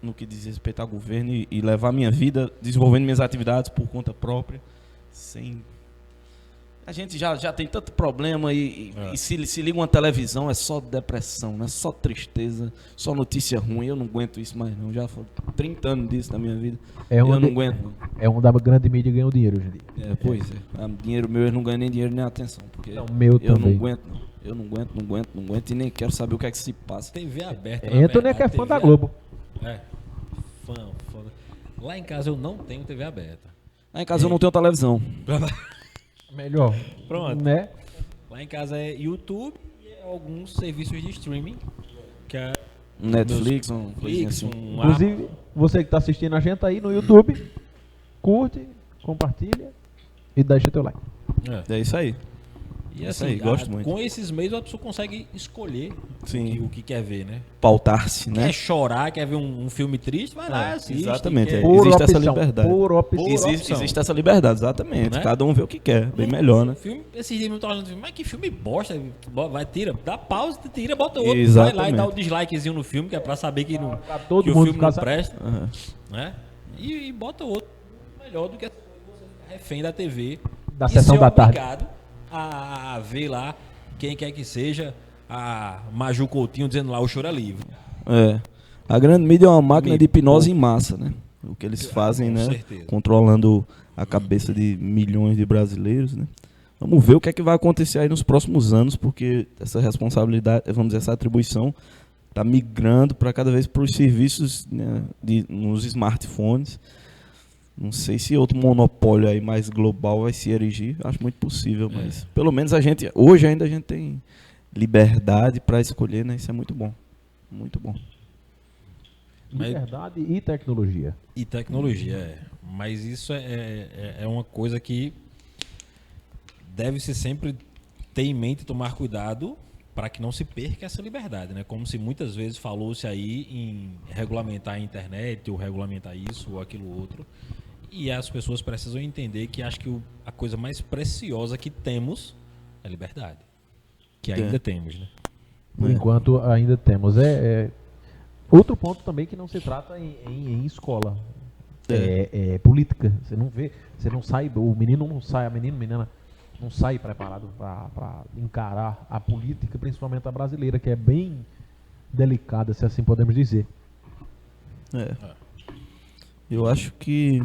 no que diz respeito ao governo e levar minha vida desenvolvendo minhas atividades por conta própria, sem A gente já tem tanto problema e se liga uma televisão, é só depressão, né? Só tristeza, só notícia ruim. Eu não aguento isso mais não. Já foram 30 anos disso na minha vida. Eu não aguento. Não. É onde a grande mídia ganha o dinheiro hoje em dia. Pois é. Dinheiro meu, eu não ganho nem dinheiro nem atenção. Porque não, meu eu também. não aguento, não. Eu não aguento e nem quero saber o que é que se passa. TV aberta. Anthony é que é fã da Globo. Fã. Lá em casa eu não tenho TV aberta. Lá em casa eu não tenho televisão. Melhor. Pronto. Né? Lá em casa é YouTube e alguns serviços de streaming. Que é Netflix, Inclusive, você que está assistindo a gente aí no YouTube, curte, compartilha e deixa teu like. É isso aí. E assim, aí, gosto muito. Com esses meios a pessoa consegue escolher o que quer ver, né? Pautar-se, né? Quer chorar, quer ver um filme triste, vai lá, assiste. Exatamente, existe essa liberdade. Existe essa liberdade, exatamente. Né? Cada um vê o que quer, bem melhor, né? Esses dias eu tô falando, mas que filme bosta, tira, dá pausa, tira, bota outro, exatamente. Vai lá e dá o dislikezinho no filme, que é pra saber que, o filme não presta, né? E bota outro melhor do que refém da TV. Da sessão da tarde. A ver lá, quem quer que seja, a Maju Coutinho dizendo lá, o choro é livre. A grande mídia é uma máquina de hipnose em massa, né? O que eles fazem, né? Certeza. Controlando a cabeça de milhões de brasileiros, né? Vamos ver o que é que vai acontecer aí nos próximos anos, porque essa responsabilidade, vamos dizer, essa atribuição está migrando para cada vez para os serviços, né, nos smartphones. Não sei se outro monopólio aí mais global vai se erigir, acho muito possível, mas pelo menos hoje ainda a gente tem liberdade para escolher, né? Isso é muito bom, muito bom. Liberdade e tecnologia. Mas isso é uma coisa que deve-se sempre ter em mente e tomar cuidado para que não se perca essa liberdade, né? Como se muitas vezes falou-se aí em regulamentar a internet, ou regulamentar isso ou aquilo outro. E as pessoas precisam entender que acho que a coisa mais preciosa que temos é a liberdade. Que ainda temos, né? Por enquanto ainda temos. Outro ponto também que não se trata em escola. É política. Você não vê, você não sai, o menino não sai, a menina não sai preparado para encarar a política, principalmente a brasileira, que é bem delicada, se assim podemos dizer. Eu acho que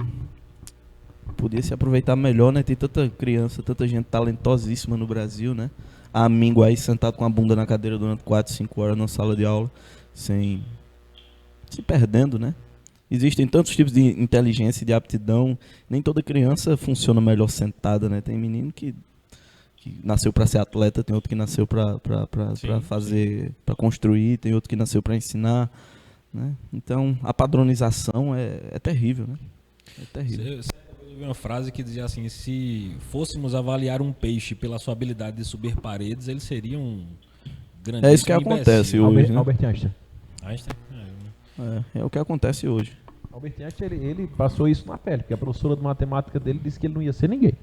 podia se aproveitar melhor, né? Tem tanta criança, tanta gente talentosíssima no Brasil, né? A Mingo aí sentado com a bunda na cadeira durante 4, 5 horas na sala de aula, se perdendo, né? Existem tantos tipos de inteligência e de aptidão. Nem toda criança funciona melhor sentada, né? Tem menino que nasceu para ser atleta, tem outro que nasceu para fazer, para construir, tem outro que nasceu para ensinar, né? Então, a padronização é terrível, né? É terrível. Eu ouvi uma frase que dizia assim: se fôssemos avaliar um peixe pela sua habilidade de subir paredes, ele seria um grandíssimo É isso que acontece hoje, né? Albert Einstein. É o que acontece hoje. Albert Einstein, ele passou isso na pele, porque a professora de matemática dele disse que ele não ia ser ninguém.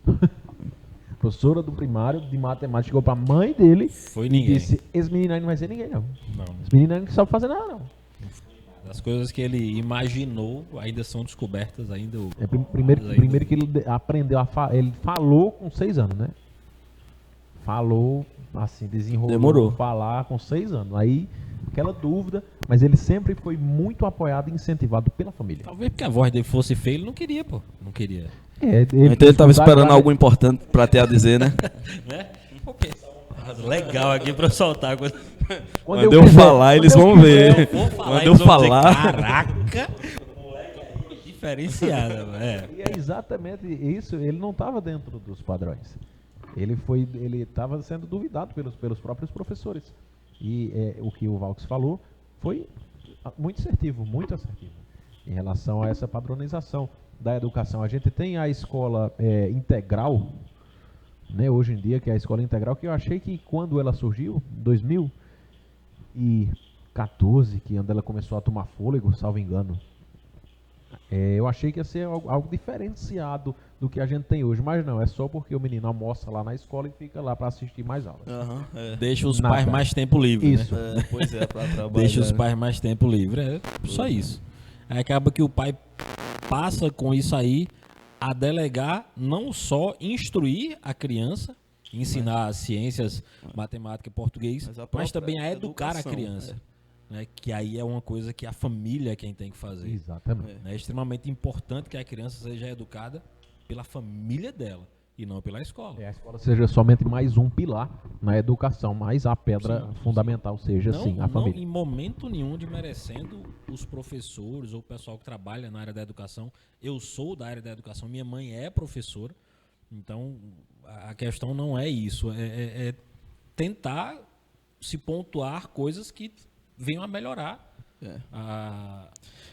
A professora do primário de matemática chegou pra mãe dele e disse: esse menino aí não vai ser ninguém, não. Esse menino aí não sabe fazer nada, não. As coisas que ele imaginou ainda são descobertas ainda. Primeiro que ele aprendeu ele falou com 6 anos, né? Falou, assim, Demorou. Falar com 6 anos. Aí, aquela dúvida, mas ele sempre foi muito apoiado e incentivado pela família. Talvez porque a voz dele fosse feia, ele não queria, pô. Não queria. Então ele tava esperando algo importante pra ter a dizer, né? Né? Legal aqui pra eu soltar. Quando eu falar, eles vão ver. Quando eu falar. Caraca! Moleque aí, diferenciada, velho. E é exatamente isso. Ele não estava dentro dos padrões. Ele estava sendo duvidado pelos próprios professores. E o que o Valks falou foi muito assertivo em relação a essa padronização da educação. A gente tem a escola integral, né, hoje em dia, que é a escola integral, que eu achei que quando ela surgiu, em 2014, que ela começou a tomar fôlego, salvo engano, eu achei que ia ser algo diferenciado do que a gente tem hoje, mas não, é só porque o menino almoça lá na escola e fica lá para assistir mais aulas. Deixa os pais mais tempo livre. Isso. Né? Pois é, para trabalhar. Deixa os pais mais tempo livre, só isso. Aí acaba que o pai passa com isso aí a delegar não só instruir a criança, ensinar ciências, matemática e português, mas também a educar a criança. Né, que aí é uma coisa que a família é quem tem que fazer. Exatamente. É extremamente importante que a criança seja educada pela família dela e não pela escola. A escola seja somente mais um pilar na educação, mas a pedra fundamental seja, sim, a família. Não em momento nenhum desmerecendo os professores ou o pessoal que trabalha na área da educação. Eu sou da área da educação, minha mãe é professora, então a questão não é isso, é tentar se pontuar coisas que venham a melhorar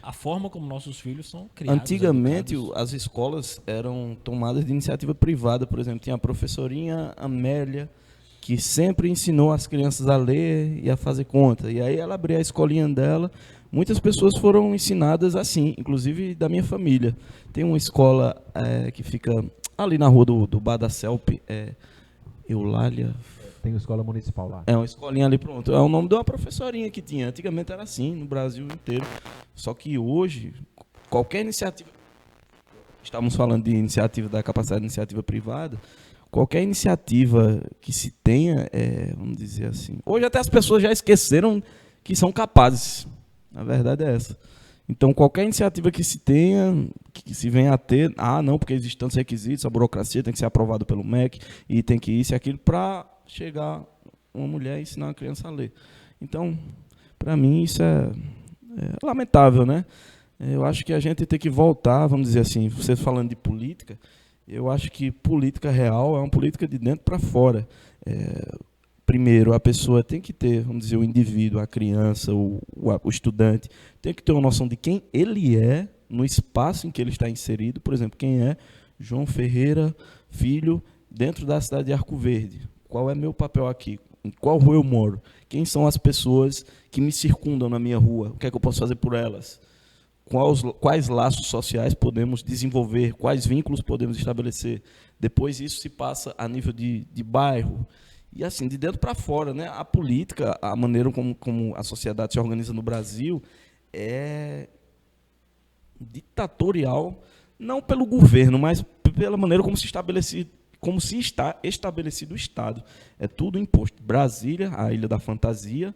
a forma como nossos filhos são criados. Antigamente, educados. as escolas eram tomadas de iniciativa privada. Por exemplo, tinha a professorinha Amélia, que sempre ensinou as crianças a ler e a fazer conta. E aí ela abria a escolinha dela. Muitas pessoas foram ensinadas assim, inclusive da minha família. Tem uma escola que fica ali na rua do Bar da Celpe, Eulália. Tem uma escola municipal lá. É uma escolinha ali, pronto. É o nome de uma professorinha que tinha. Antigamente era assim, no Brasil inteiro. Só que hoje, qualquer iniciativa... Estamos falando de iniciativa da capacidade de iniciativa privada. Qualquer iniciativa que se tenha, vamos dizer assim... Hoje até as pessoas já esqueceram que são capazes. A verdade é essa. Então, qualquer iniciativa que se tenha, que se venha a ter... não, porque existem tantos requisitos, a burocracia tem que ser aprovada pelo MEC, e tem que isso e aquilo, para chegar uma mulher e ensinar uma criança a ler. Então, para mim, isso é lamentável, né? Eu acho que a gente tem que voltar, vamos dizer assim, você falando de política, eu acho que política real é uma política de dentro para fora. Primeiro, a pessoa tem que ter, vamos dizer, o indivíduo, a criança, o estudante, tem que ter uma noção de quem ele é no espaço em que ele está inserido. Por exemplo, quem é João Ferreira Filho dentro da cidade de Arco Verde? Qual é meu papel aqui? Em qual rua eu moro? Quem são as pessoas que me circundam na minha rua? O que é que eu posso fazer por elas? Quais laços sociais podemos desenvolver? Quais vínculos podemos estabelecer? Depois isso se passa a nível de bairro. E assim, de dentro para fora, né? A política, a maneira como a sociedade se organiza no Brasil é ditatorial, não pelo governo, mas pela maneira como se está estabelecido o Estado. É tudo imposto. Brasília, a Ilha da Fantasia,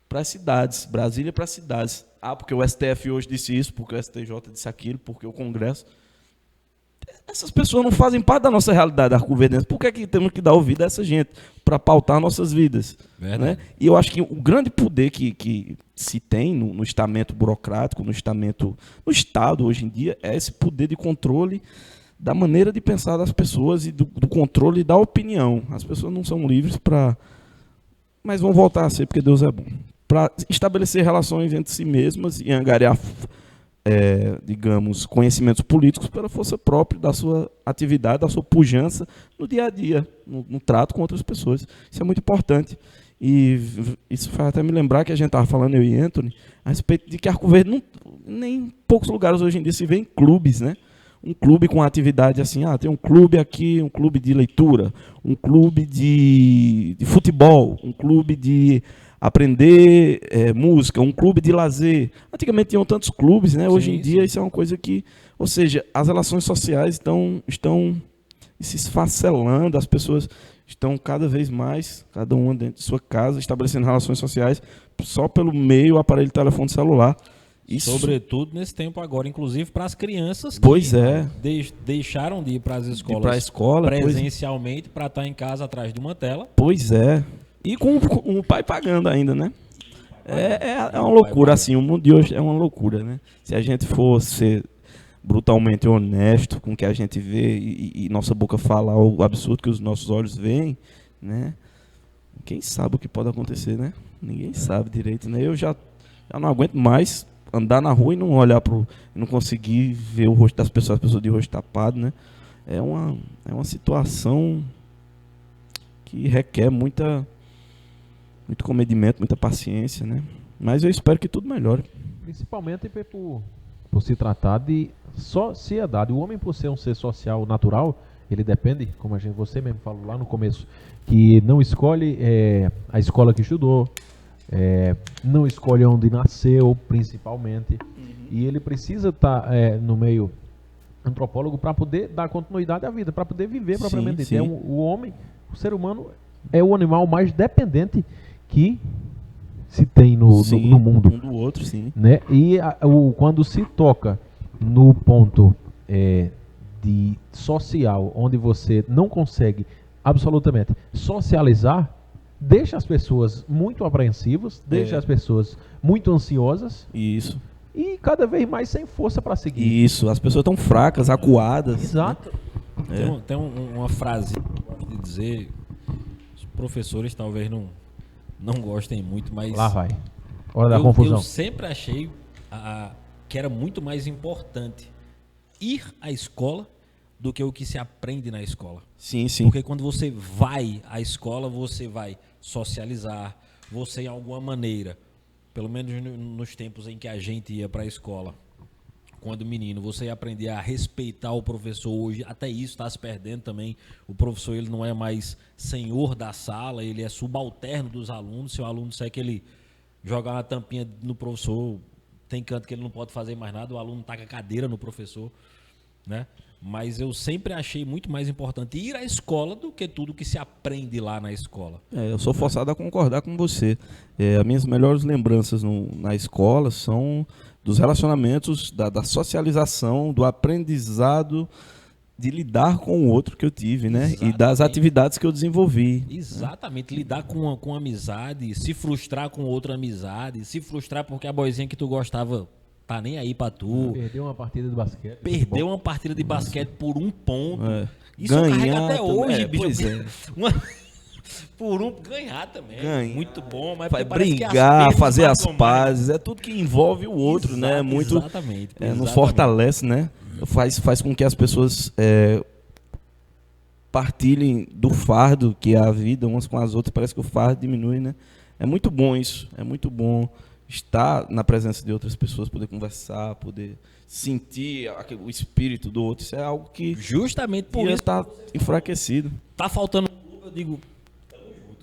para as cidades. Brasília para as cidades. Porque o STF hoje disse isso, porque o STJ disse aquilo, porque o Congresso... Essas pessoas não fazem parte da nossa realidade arco-verdense. Por que é que temos que dar ouvido a essa gente para pautar nossas vidas? Né? E eu acho que o grande poder que se tem no estamento burocrático, no Estado hoje em dia, é esse poder de controle da maneira de pensar das pessoas e do controle da opinião. As pessoas não são livres mas vão voltar a ser, porque Deus é bom. Para estabelecer relações entre si mesmas e angariar, digamos, conhecimentos políticos pela força própria da sua atividade, da sua pujança no dia a dia, no trato com outras pessoas. Isso é muito importante. E isso faz até me lembrar que a gente estava falando, eu e Anthony, a respeito de que Arco Verde, nem em poucos lugares hoje em dia se vê em clubes, né? Um clube com atividade assim, tem um clube aqui, um clube de leitura, um clube de futebol, um clube de aprender música, um clube de lazer. Antigamente tinham tantos clubes, né? Hoje em dia isso é uma coisa que... Ou seja, as relações sociais estão se esfacelando, as pessoas estão cada vez mais, cada uma dentro de sua casa, estabelecendo relações sociais só pelo meio aparelho telefone celular. Isso. Sobretudo nesse tempo agora, inclusive para as crianças que deixaram de ir para as escolas presencialmente para estar em casa atrás de uma tela. Pois é. E com o pai pagando ainda, né? É uma loucura, assim, o mundo de hoje é uma loucura, né? Se a gente for ser brutalmente honesto com o que a gente vê e nossa boca falar o absurdo que os nossos olhos veem, né? Quem sabe o que pode acontecer, né? Ninguém sabe direito, né? Eu já não aguento mais andar na rua e não olhar não conseguir ver o rosto das pessoas, as pessoas de rosto tapado, né? É uma situação que requer muito comedimento, muita paciência, né? Mas eu espero que tudo melhore. Principalmente por se tratar de sociedade. O homem, por ser um ser social natural, ele depende, como você mesmo falou lá no começo, que não escolhe a escola que estudou, não escolhe onde nasceu, principalmente, e ele precisa estar no meio antropólogo para poder dar continuidade à vida, para poder viver Sim, propriamente dito. sim. O homem, o ser humano é o animal mais dependente que se tem no mundo, Um do outro, sim. né? E quando se toca no ponto de social, onde você não consegue absolutamente socializar, deixa as pessoas muito apreensivas, deixa as pessoas muito ansiosas Isso. e cada vez mais sem força para seguir. Isso. As pessoas estão fracas, acuadas. Exato. Tem uma frase que eu gosto de dizer, os professores talvez não gostem muito, mas Lá vai. Hora da eu confusão. sempre achei que era muito mais importante ir à escola do que o que se aprende na escola. Sim, sim. Porque quando você vai à escola, você vai socializar, você em alguma maneira, pelo menos nos tempos em que a gente ia para a escola, quando menino, você ia aprender a respeitar o professor. Hoje até isso está se perdendo também. O professor, ele não é mais senhor da sala, ele é subalterno dos alunos. Se o aluno disser que ele jogar uma tampinha no professor, tem canto que ele não pode fazer mais nada, o aluno taca a cadeira no professor, né? Mas eu sempre achei muito mais importante ir à escola do que tudo que se aprende lá na escola. Eu sou forçado a concordar com você. As minhas melhores lembranças na escola são dos relacionamentos, da socialização, do aprendizado de lidar com o outro que eu tive, né? Exatamente. E das atividades que eu desenvolvi. Exatamente, lidar com amizade, se frustrar com outra amizade, se frustrar porque a boizinha que tu gostava tá nem aí pra tu. Perdeu uma partida de basquete. Perdeu uma partida de basquete por um ponto. É. Isso eu carrego Ganhar até também, hoje, bicho. pois é. Ganhar também. Ganhar. Muito bom, mas Vai parece que as brigar, perdas fazer as batem mais. pazes, é tudo que envolve o outro, né? Muito, Exatamente. nos exatamente. fortalece, né? Faz com que as pessoas partilhem do fardo que é a vida umas com as outras. Parece que o fardo diminui, né? É muito bom isso. É muito bom estar na presença de outras pessoas, poder conversar, poder sentir o espírito do outro. Isso é algo que Justamente por ia isso estar enfraquecido. tá faltando um clube, eu digo,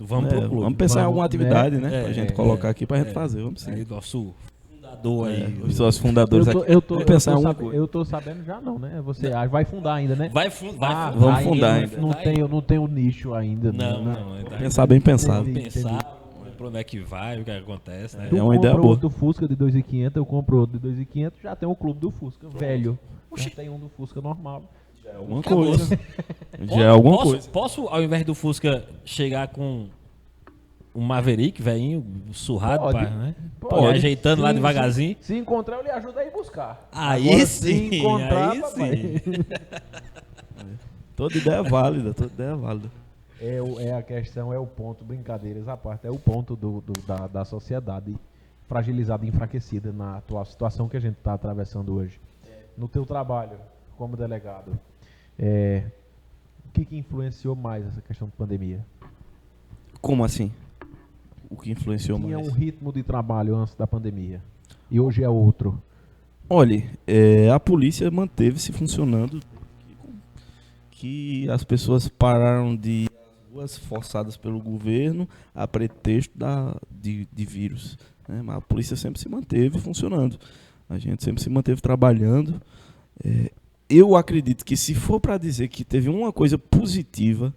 vamos pro clube. Vamos pensar em alguma atividade, né? É, Pra gente colocar aqui, pra gente fazer. Vamos sim. Aí, nosso fundador aí. Os nossos fundadores aqui. Vamos pensar em alguma coisa. Eu tô sabendo já não, né? Você vai fundar ainda, né? Vai fundar. vamos fundar ainda. Não tem o nicho ainda. Não, né? não. Pensar bem pensado. Entendi. Pensar pra onde é que vai, o que acontece, né? Tu É uma ideia compra boa. outro Fusca de 2.500, eu compro outro de 2.500, já tem o clube do Fusca, velho. Já tem um do Fusca normal. Alguma Acabou. coisa. Já é alguma coisa. Posso, ao invés do Fusca, chegar com um Maverick, velhinho, surrado, Pode. pá, né? Pode. Me ajeitando lá Sim, devagarzinho. Se encontrar, eu lhe ajudo a ir buscar. Aí Agora, sim, se encontrar, aí papai. sim. Toda ideia é válida, toda ideia é válida. A questão, é o ponto, brincadeiras à parte, é o ponto da sociedade fragilizada e enfraquecida na atual situação que a gente está atravessando hoje. No teu trabalho como delegado, o que influenciou mais essa questão de pandemia? Como assim? O que influenciou Tinha mais? um ritmo de trabalho antes da pandemia e hoje é outro. Olha, a polícia manteve-se funcionando, que as pessoas pararam de ir às ruas forçadas pelo governo a pretexto de vírus, né? Mas a polícia sempre se manteve funcionando, a gente sempre se manteve trabalhando. Eu acredito que se for para dizer que teve uma coisa positiva,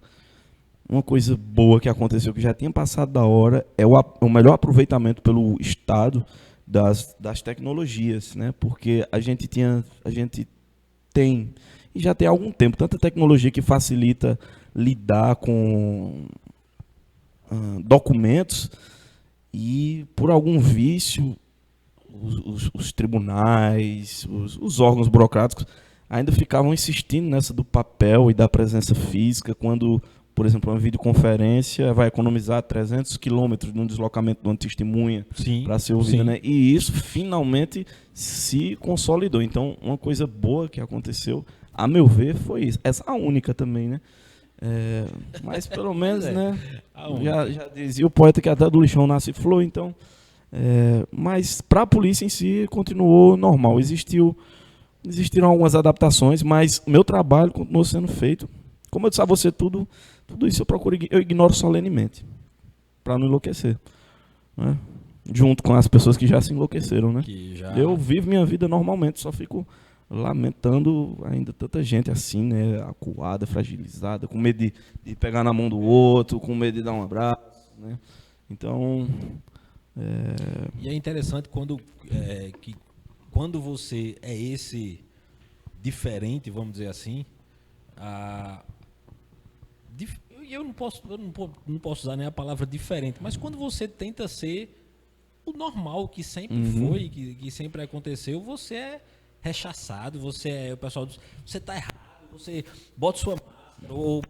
uma coisa boa que aconteceu, que já tinha passado da hora, é o melhor aproveitamento pelo Estado das tecnologias, né? Porque a gente tem, e já tem há algum tempo, tanta tecnologia que facilita lidar com documentos, e por algum vício, os tribunais, os órgãos burocráticos ainda ficavam insistindo nessa do papel e da presença física, quando, por exemplo, uma videoconferência vai economizar 300 quilômetros no deslocamento de uma testemunha para ser ouvida, né? E isso finalmente se consolidou. Então, uma coisa boa que aconteceu, a meu ver, foi isso. Essa é a única também, né? Mas pelo menos, né? Já dizia o poeta que até do lixão nasce flor, então. Mas para a polícia em si continuou normal. Existiram algumas adaptações, mas o meu trabalho continuou sendo feito. Como eu disse a você, tudo isso eu ignoro solenemente, para não enlouquecer, né? Junto com as pessoas que já se enlouqueceram, né? Eu vivo minha vida normalmente, só fico lamentando ainda tanta gente assim, né, acuada, fragilizada, com medo de pegar na mão do outro, com medo de dar um abraço, né? Então, E é interessante quando você é esse diferente, vamos dizer assim, eu não posso usar nem a palavra diferente, mas quando você tenta ser o normal que sempre foi, que sempre aconteceu, você é rechaçado, o pessoal diz, você tá errado, você bota sua máscara, ou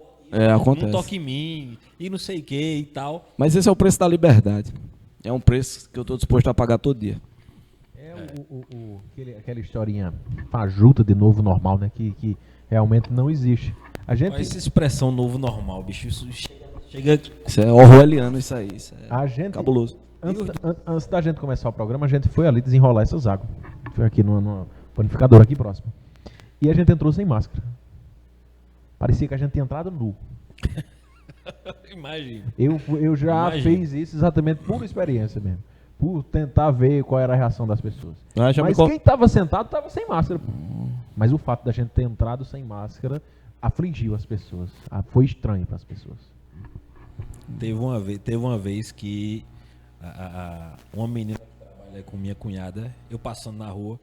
acontece. não toque em mim, e não sei o que e tal. Mas esse é o preço da liberdade. É um preço que eu estou disposto a pagar todo dia. Aquela historinha fajuta de novo normal, né? Que realmente não existe. A gente, Essa expressão novo normal, bicho, isso chega... Isso é orwelliano, isso aí. Isso é a gente cabuloso. antes da gente começar o programa, a gente foi ali desenrolar essas águas. Foi aqui no panificador aqui próximo. E a gente entrou sem máscara. Parecia que a gente tinha entrado nu. Imagina. Eu já Imagina. fiz isso exatamente por experiência mesmo. Por tentar ver qual era a reação das pessoas. já me Mas quem estava sentado estava sem máscara. Pô. Mas o fato da gente ter entrado sem máscara afligiu as pessoas. Foi estranho para as pessoas. Teve uma vez que uma menina que trabalha com minha cunhada, eu passando na rua,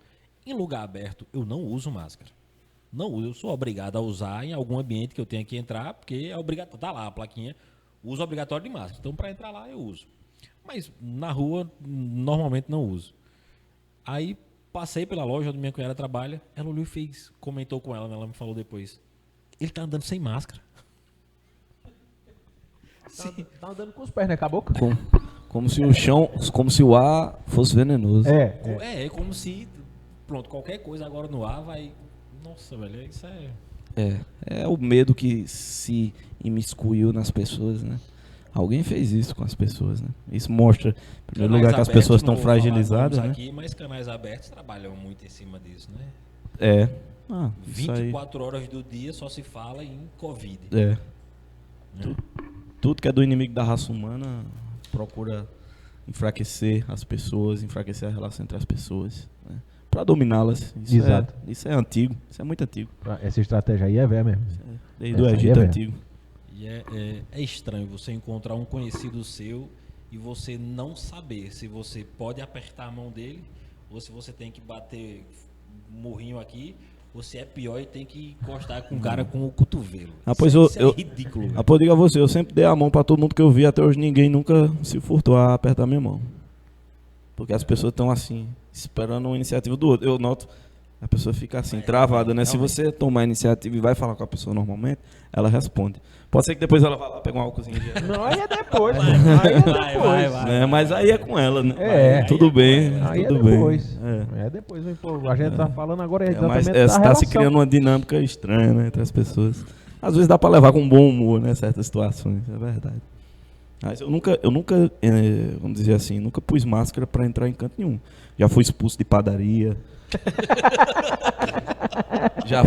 em lugar aberto, eu não uso máscara. Não uso, eu sou obrigado a usar em algum ambiente que eu tenha que entrar, porque é obrigatório, tá lá a plaquinha, uso obrigatório de máscara. Então, para entrar lá, eu uso. Mas na rua, normalmente não uso. Aí, passei pela loja onde minha cunhada trabalha, ela olhou e comentou com ela me falou depois, ele tá andando sem máscara. Tá andando com os pés, né? Caboclo? Como se o chão, como se o ar fosse venenoso. É como se, pronto, qualquer coisa agora no ar vai... Nossa, velho, isso é... É o medo que se imiscuiu nas pessoas, né? Alguém fez isso com as pessoas, né? Isso mostra, em primeiro lugar, que as pessoas estão fragilizadas, né? Aqui, mas canais abertos trabalham muito em cima disso, né? Isso aí. 24 horas do dia só se fala em Covid. É. Né? Tudo que é do inimigo da raça humana procura enfraquecer as pessoas, enfraquecer a relação entre as pessoas, né? Para dominá-las. Exato. Isso é antigo, isso é muito antigo. Essa estratégia aí é velha mesmo. Desde o Essa aí Egito é antigo. E é estranho você encontrar um conhecido seu e você não saber se você pode apertar a mão dele ou se você tem que bater um murrinho aqui ou se é pior e tem que encostar com o cara com o cotovelo. Pois Isso é ridículo. velho. Eu digo a você, eu sempre dei a mão para todo mundo que eu vi, até hoje ninguém nunca se furtou a apertar minha mão. Porque as pessoas estão assim, esperando uma iniciativa do outro. Eu noto, a pessoa fica assim, travada, né? Se você tomar a iniciativa e vai falar com a pessoa normalmente, ela responde. Pode ser que depois ela vá lá pegar um álcoolzinho em gel. Não, aí é depois. Aí é depois. Vai. Né? Mas aí é com ela, né? É. Tudo bem, Aí é tudo bem. depois. É. É depois. Pô, a gente tá falando agora Mas exatamente da está se relação. criando uma dinâmica estranha, né, entre as pessoas. Às vezes dá para levar com bom humor, né, certas situações, é verdade. Mas eu nunca, vamos dizer assim, nunca pus máscara para entrar em canto nenhum. Já fui expulso de padaria. Já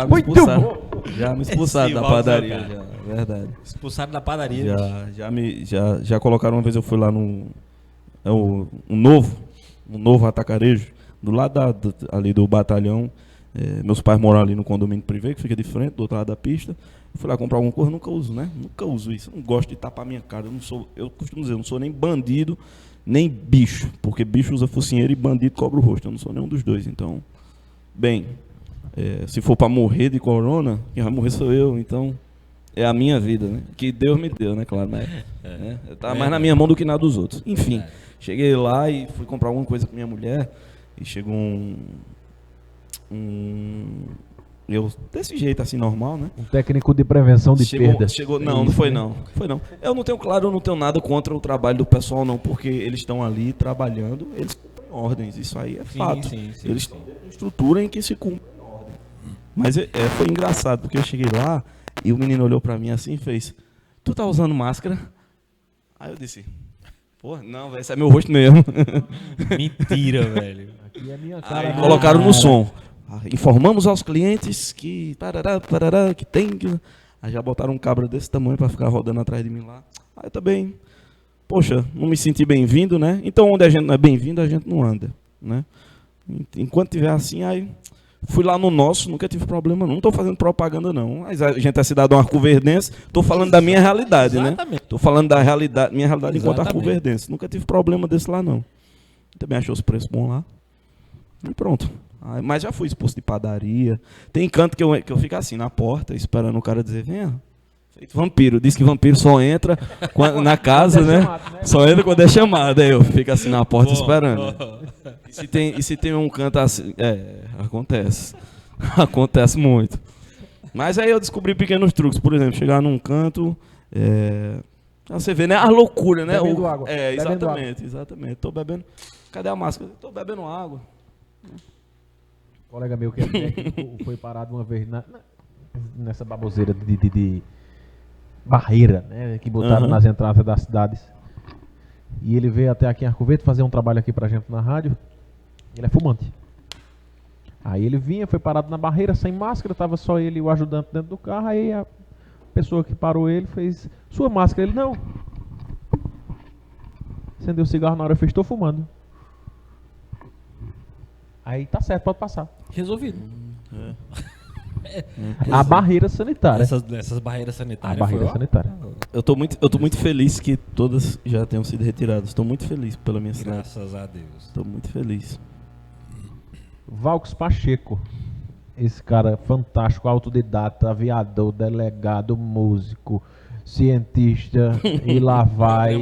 me expulsaram. Já me expulsaram da padaria, já, é verdade. Expulsaram da padaria. Já colocaram uma vez, eu fui lá um novo atacarejo, do lado ali do batalhão. Meus pais moram ali no condomínio privê, que fica de frente, do outro lado da pista. Eu fui lá comprar alguma coisa, nunca uso, né? Nunca uso isso. Eu não gosto de tapar minha cara. Eu costumo dizer, eu não sou nem bandido, nem bicho. Porque bicho usa focinheiro e bandido cobra o rosto. Eu não sou nenhum dos dois. Então, bem, se for para morrer de corona, quem vai morrer sou eu. Então, é a minha vida, né? Que Deus me deu, né? Claro, mas tá mais na minha mão do que na dos outros. Enfim, cheguei lá e fui comprar alguma coisa com minha mulher. E chegou eu desse jeito assim normal, né? Um técnico de prevenção de perdas. Não foi não. Eu não tenho nada contra o trabalho do pessoal não, porque eles estão ali trabalhando, eles cumprem ordens, isso aí é fato. Sim. Eles estão dentro de uma estrutura em que se cumpre ordem. Mas foi engraçado, porque eu cheguei lá e o menino olhou pra mim assim e fez: "Tu tá usando máscara?" Aí eu disse: "Pô, não, velho, esse é meu rosto mesmo." Mentira, velho. Aqui é minha cara. Aí colocaram no som: "Informamos aos clientes que parará, que tem que..." Aí já botaram um cabra desse tamanho para ficar rodando atrás de mim lá. Aí também, poxa, não me senti bem-vindo, né? Então onde a gente não é bem-vindo, a gente não anda, né? Enquanto tiver assim, aí Fui lá no nosso, nunca tive problema, não estou fazendo propaganda não. Mas a gente é cidadão arcoverdense, estou falando da minha realidade, né? Exatamente. Estou falando da realidade, minha realidade enquanto Exatamente. arcoverdense. Nunca tive problema desse lá não. Também achei os preços bons lá. E pronto. Mas já fui expulso de padaria. Tem canto que eu fico assim, na porta, esperando o cara dizer, venha. Feito vampiro. Diz que vampiro só entra na casa, né? Só entra quando é chamado. Aí eu fico assim na porta esperando. E se tem um canto assim... acontece. Acontece muito. Mas aí eu descobri pequenos truques. Por exemplo, chegar num canto... você vê, né? A loucura, né? Bebendo água. Bebendo Exatamente. Tô bebendo... Cadê a máscara? Tô bebendo água. Um colega meu que é técnico foi parado uma vez nessa baboseira de barreira, né? Que botaram nas entradas das cidades. E ele veio até aqui em Arco Verde fazer um trabalho aqui pra gente na rádio. Ele é fumante. Aí ele vinha, foi parado na barreira sem máscara, tava só ele e o ajudante dentro do carro. Aí a pessoa que parou ele fez: sua máscara? Ele: não. Acendeu o cigarro na hora, eu fiz: estou fumando. Aí tá certo, pode passar. Resolvido. A barreira sanitária. Essas barreiras A sanitárias. barreira sanitária. Eu tô muito feliz que todas já tenham sido retiradas. Estou muito feliz pela minha cidade. Graças a Deus. Estou muito feliz. Valks Pacheco. Esse cara fantástico, autodidata, aviador, delegado, músico, cientista, e lá vai,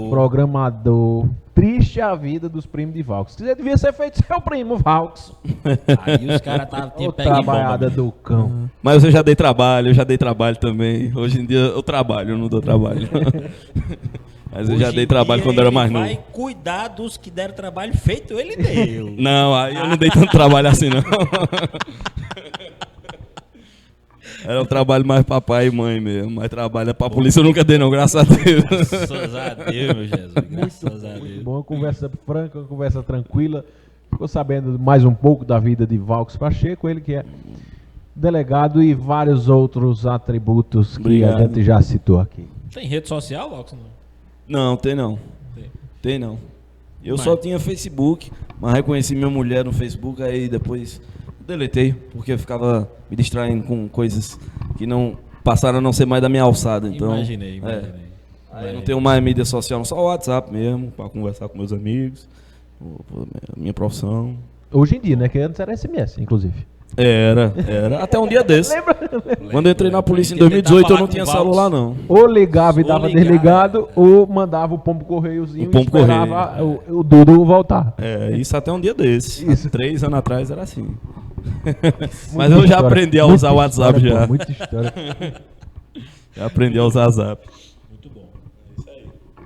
programador. Triste a vida dos primos de Valks. Você devia ser feito seu primo, Valks. Aí os caras tinham pego trabalhada do cão. Mas eu já dei trabalho também. Hoje em dia eu trabalho, eu não dou trabalho. Mas eu já dei trabalho quando era mais novo. Vai cuidar dos que deram trabalho feito, ele deu. Não, aí eu não dei tanto trabalho assim não. Era um trabalho mais papai e mãe mesmo. Mais trabalho pra polícia eu nunca dei não, graças a Deus. Graças a Deus, meu Jesus. Graças a Deus. Muito bom, uma conversa franca, uma conversa tranquila. Ficou sabendo mais um pouco da vida de Valks Pacheco, ele que é delegado e vários outros atributos que a gente já citou aqui. Tem rede social, Valks? Não, tem não. Tem não. Eu só tinha Facebook, mas reconheci minha mulher no Facebook, aí depois deletei, porque eu ficava me distraindo com coisas que não passaram a não ser mais da minha alçada. Então, Imaginei. Aí eu não tenho mais mídia social, só o WhatsApp mesmo, para conversar com meus amigos, minha profissão. Hoje em dia, né? Que antes era SMS, inclusive. Era. Até um dia desse. Quando eu entrei na polícia em 2018, eu não tinha celular, não. Ou ligava e dava desligado, ou mandava o pombo correiozinho e esperava o Dudu voltar. Isso até um dia desse. Isso. 3 anos atrás era assim. Mas eu já aprendi a usar o WhatsApp já. Pô, muita história. Já aprendi a usar o WhatsApp. Muito bom.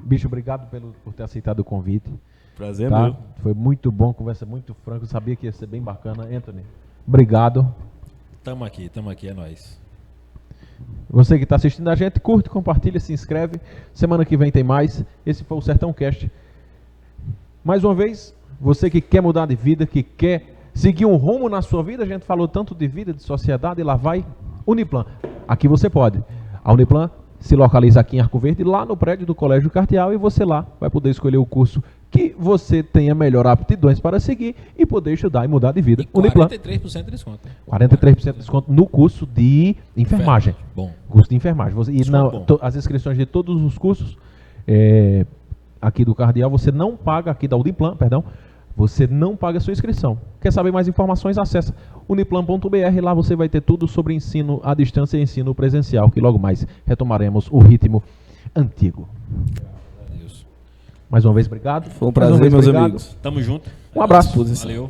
Bicho, obrigado por ter aceitado o convite. Prazer, Tá? meu. Foi muito bom, conversa muito franca. Eu sabia que ia ser bem bacana. Anthony, obrigado. Tamo aqui, é nóis. Você que está assistindo a gente, curte, compartilha, se inscreve. Semana que vem tem mais. Esse foi o Sertão Cast. Mais uma vez, você que quer mudar de vida, que quer seguir um rumo na sua vida, a gente falou tanto de vida, de sociedade, e lá vai Uniplan. Aqui você pode. A Uniplan se localiza aqui em Arco Verde, lá no prédio do Colégio Cardeal, e você lá vai poder escolher o curso que você tenha melhor aptidões para seguir e poder estudar e mudar de vida. E 43% de desconto. 43% de desconto no curso de enfermagem. Bom. Curso de enfermagem. As inscrições de todos os cursos aqui do Cardeal, você não paga, aqui da Uniplan, perdão, você não paga a sua inscrição. Quer saber mais informações? Acesse uniplan.br, lá você vai ter tudo sobre ensino à distância e ensino presencial, que logo mais retomaremos o ritmo antigo. Graças a Deus. Mais uma vez, obrigado. Foi um prazer, meus amigos. Tamo junto. Um abraço. Valeu.